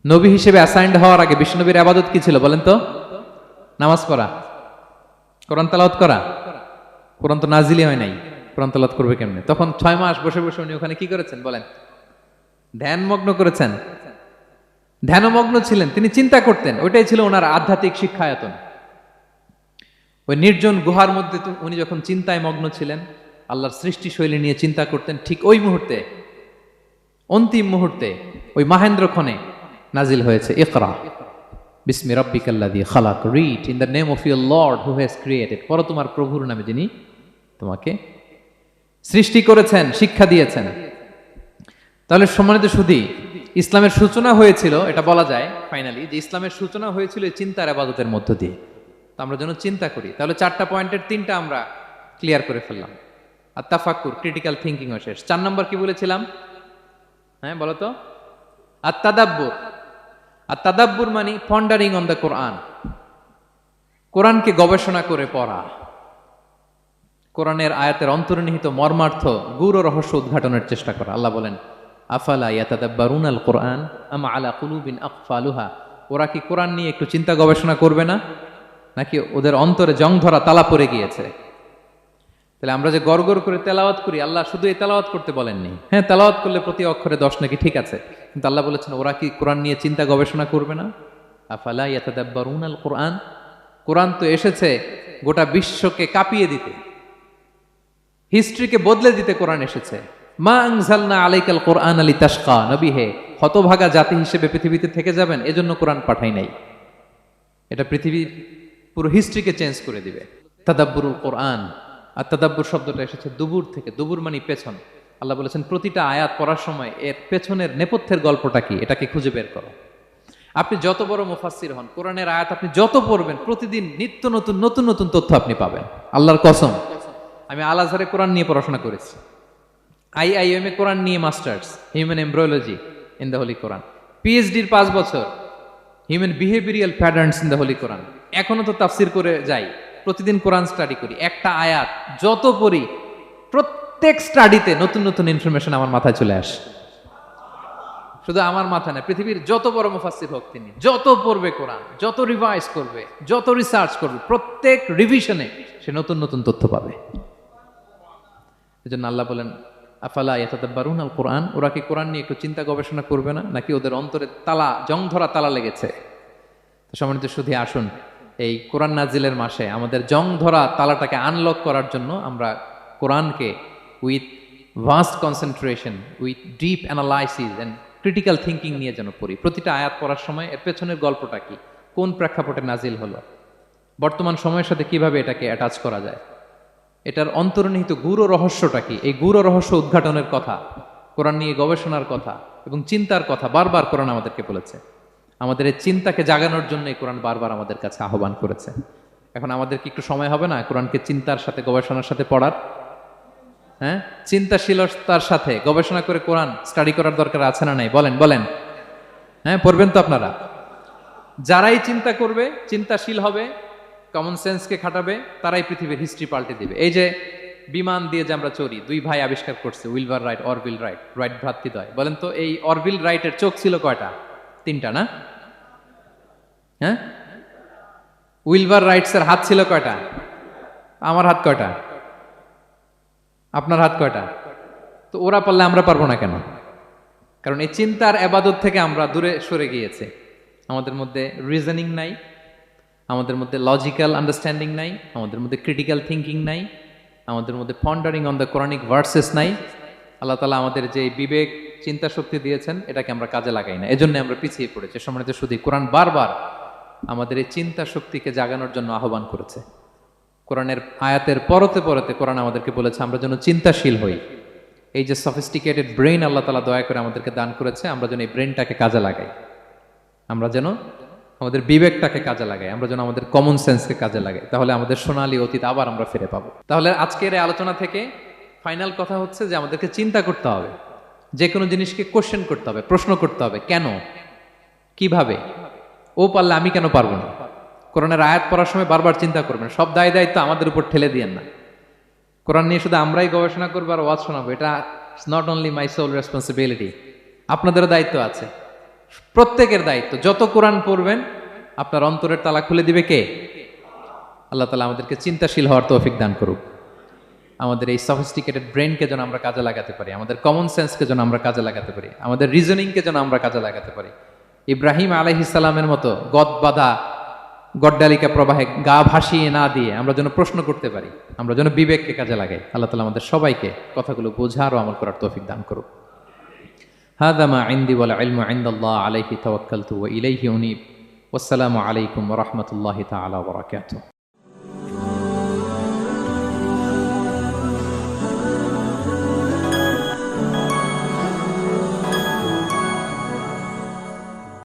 নবী হিসেবে অ্যাসাইন্ড হওয়ার আগে বিশ্বনবীর আবাদত কি ছিল বলেন তো? নামাজ পড়া, কোরআন তেলাওয়াত করা। কোরআন তো নাজিলই হয় নাই, কোরআন তেলাওয়াত করবে কেমনে? তখন 6 মাস বসে বসে উনি ওখানে কি করেছেন বলেন? ধ্যানমগ্ন করেছেন, ধ্যানমগ্ন ছিলেন, তিনি চিন্তা করতেন। ওইটাই ছিল ওনার আধ্যাত্মিক শিক্ষায়তন। ওই নির্জন গুহার মধ্যে তো উনি যখন চিন্তায় মগ্ন ছিলেন, আল্লাহর সৃষ্টি শৈলী নিয়ে চিন্তা করতেন, ঠিক ওই মুহূর্তে, অন্তিম মুহূর্তে, ওই মাহেন্দ্রক্ষণে নাজিল হয়েছে ইকরা বিসমি রাব্বিকাল্লাযী খালাক, read in the name of your lord who has created. পড়ো তোমার প্রভুর নামে যিনি তোমাকে সৃষ্টি করেছেন, শিক্ষা দিয়েছেন। তাহলে সম্মানিত সুধী, ইসলামের সূচনা হয়েছিল, এটা বলা যায় ফাইনালি যে ইসলামের সূচনা হয়েছিল এই চিন্তার আবাদতের মধ্য দিয়ে। তো আমরা যেন চিন্তা করি। তাহলে 4টা পয়েন্টের 3টা আমরা ক্লিয়ার করে ফেললাম। আর তাফাক্কুর, ক্রিটিক্যাল থিঙ্কিংও শেষ। 4 নম্বর কি বলেছিলাম? হ্যাঁ বলো তো। আর তাদাব্বুর। আর তাদাব্বুর মানে পন্ডারিং অন দ্য কোরআন, কোরআনকে গবেষণা করে পড়া, কোরআনের আয়াতের অন্তর্নিহিত মর্মার্থ, গূঢ় রহস্য উদ্ঘাটনের চেষ্টা করা। আল্লাহ বলেন আফালা ইয়াতাদাব্বারুনাল কোরআন আম আলা কুলুবিন আকফালুহা। ওরা কি কোরআন নিয়ে একটু চিন্তা গবেষণা করবে না, নাকি ওদের অন্তরে জং ধরা তালা পড়ে গিয়েছে? তাহলে আমরা যে গড়গড় করে তেলাওয়াত করি, আল্লাহ শুধু এই তেলাওয়াত করতে বলেননি। হ্যাঁ, তেলাওয়াত করলে প্রতি অক্ষরে 10 নাকি, ঠিক আছে, কিন্তু আল্লাহ বলেছেন ওরা কি কোরআন নিয়ে চিন্তা গবেষণা করবে না? আফালা ইয়াতাদাব্বারুনাল কোরআন। কোরআন তো এসেছে গোটা বিশ্বকে কাঁপিয়ে দিতে, হিস্ট্রিকে বদলে দিতে কোরআন এসেছে। মা আনজালনা আলাইকাল কোরআন লিতাশকা। নবী হে, হতভাগা জাতি হিসেবে পৃথিবীতে থেকে যাবেন, এজন্য কোরআন পাঠাই নাই। এটা পৃথিবীর পুরো হিস্ট্রিকে চেঞ্জ করে দিবে। তাদাব্বুরুল কোরআন। আর তাদাব্বুর শব্দটা এসেছে দুবুর থেকে। দুবুর মানে পেছন। আল্লাহ বলেছেন প্রতিটা আয়াত পড়ার সময় এর পেছনের নেপথ্যের গল্পটা কি, এটাকে খুঁজে বের করো। আপনি যত বড় মুফাসসির হন, কোরআনের আয়াত আপনি যত পড়বেন, প্রতিদিন নিত্য নতুন নতুন নতুন তথ্য আপনি পাবেন। আল্লাহর কসম, আমি আল আজহারে কোরআন নিয়ে পড়াশোনা করেছি, IIM এ কোরআন নিয়ে masters, human embryology in the holy Quran, PhD-র 5 বছর, human behavioural patterns in the holy Quran. এখনো তো তাফসির করে যাই, প্রতিদিন কোরআন স্টাডি করি। একটা আয়াত যত পড়ি, প্রত্যেক স্টাডিতে নতুন নতুন ইনফরমেশন আমার মাথায় চলে আসে। শুধু আমার মাথা না, পৃথিবীর যত বড় মুফাসসির হোক তিনি, যত পড়বে কোরআন, যত রিভাইজ করবে, যত রিসার্চ করবে, প্রত্যেক রিভিশনে সে নতুন নতুন তথ্য পাবে। এজন্য আল্লাহ বলেন আফালা ইয়াতাদাব্বারুনাল কোরআন। ওরা কি কোরআন নিয়ে একটু চিন্তা গবেষণা করবে না, নাকি ওদের অন্তরে তালা, জং ধরা তালা লেগেছে? তো সম্মানিত সুধী, আসুন এই কোরআন নাজিলের মাসে আমাদের জং ধরা তালাটাকে আনলক করার জন্য আমরা কোরআনকে with vast concentration, with deep analysis and critical thinking নিয়ে যেন পড়ি। প্রতিটা আয়াত পড়ার সময় এর পেছনের গল্পটা কি, কোন প্রেক্ষাপটে নাজিল হলো, বর্তমান সময়ের সাথে কিভাবে এটাকে অ্যাটাচ করা যায়, এটার অন্তর্নিহিত গূঢ় রহস্যটা কি, এই গূঢ় রহস্য উদ্ঘাটনের কথা, কোরআন নিয়ে গবেষণার কথা এবং চিন্তার কথা বারবার কোরআন আমাদেরকে বলেছে। আমাদের এই চিন্তাকে জাগানোর জন্য এই কোরআন বারবার আমাদের কাছে আহ্বান করেছে। এখন আমাদের কি একটু সময় হবে না কোরআনকে চিন্তার সাথে গবেষণার সাথে পড়ার? হ্যাঁ, চিন্তাশীলতার সাথে গবেষণা করে কোরআন স্টাডি করার দরকার আছে না নাই? বলেন বলেন। হ্যাঁ, পড়বেন তো আপনারা। যারাই চিন্তা করবে, চিন্তাশীল হবে, কমন সেন্সকে খাটাবে, তারাই পৃথিবীর হিস্ট্রি পাল্টে দিবে। এই যে বিমান দিয়ে যে আমরা চড়ি, 2 ভাই আবিষ্কার করছে, Wilbur Wright, Orville Wright, Wright ভ্রাতৃদ্বয়। বলেন তো এই অরভিল রাইটের চোখ ছিল কয়টা? 3টা না? হ্যাঁ, উইলবার রাইটসের হাত ছিল কয়টা? আমার হাত কয়টা? আপনার হাত কয়টা? তো ওরা পারলে আমরা পারবো না কেন? কারণ এই চিন্তার আবাদত থেকে আমরা দূরে সরে গিয়েছে। আমাদের মধ্যে রিজনিং নাই, আমাদের মধ্যে লজিক্যাল আন্ডারস্ট্যান্ডিং নাই, আমাদের মধ্যে ক্রিটিক্যাল থিঙ্কিং নাই, আমাদের মধ্যে পন্ডারিং অন দ্য কোরআনিক ভার্সেস নাই। আল্লাহ তাআলা আমাদের যে বিবেক, চিন্তা শক্তি দিয়েছেন, এটাকে আমরা কাজে লাগাই না, এজন্য আমরা পিছিয়ে পড়েছি। সম্মানিত শুধু কোরআন বারবার আমাদের এই চিন্তা শক্তিকে জাগানোর জন্য আহ্বান করেছে। কোরআনের আয়াতের পরতে পরতে কোরআন আমাদেরকে বলেছে আমরা যেন চিন্তাশীল হই। এই যে সফিস্টিকেটেড ব্রেইন আল্লাহ তাআলা দয়া করে আমাদেরকে দান করেছে, আমরা যেন এই ব্রেইনটাকে কাজে লাগাই, আমরা যেন আমাদের বিবেকটাকে কাজে লাগাই, আমরা যেন আমাদের কমন সেন্সকে কাজে লাগাই, তাহলে আমাদের সোনালী অতীত আবার আমরা ফিরে পাবো। তাহলে আজকের এই আলোচনা থেকে ফাইনাল কথা হচ্ছে যে আমাদেরকে চিন্তা করতে হবে, যে কোনো জিনিসকে কোশ্চেন করতে হবে, প্রশ্ন করতে হবে, কেন, কিভাবে, ও পারলে আমি কেন পারবো না। কোরআনের আয়াত পড়ার সময় বারবার চিন্তা করবেন, সব দায় দায়িত্ব আমাদের উপর ঠেলে দিয়েন না। কোরআন নিয়ে শুধু আমরাই গবেষণা করবো আর ওয়াজ শোনাবো, এটা not only my sole responsibility, আপনাদেরও দায়িত্ব আছে, প্রত্যেকের দায়িত্ব। যত কোরআন পড়বেন আপনার অন্তরের তালা খুলে দিবে কে? আল্লাহ তাআলা আমাদেরকে চিন্তাশীল হওয়ার তৌফিক দান করুক। আমাদের এই সফিস্টিকেটেড ব্রেনকে যেন আমরা কাজে লাগাতে পারি, আমাদের কমন সেন্সকে যেন আমরা কাজে লাগাতে পারি, আমাদের রিজনিংকে যেন আমরা কাজে লাগাতে পারি। ইব্রাহিম আলাইহিস সালামের মতো গদ বাঁধা গড্ডালিকা প্রবাহে গা ভাসিয়ে না দিয়ে আমরা যেন প্রশ্ন করতে পারি, আমরা যেন বিবেককে কাজে লাগাই। আল্লাহ তাআলা আমাদের সবাইকে কথাগুলো বোঝার ও আমল করার তৌফিক দান করুক। হাযা মা ইনদি ওয়াল ইলমু ইনদাল্লাহ আলাইহি তাওয়াক্কালতু ওয়া ইলাইহি উনীব। ওয়াসসালামু আলাইকুম ওয়া রাহমাতুল্লাহি তাআলা ওয়া বারাকাতুহু।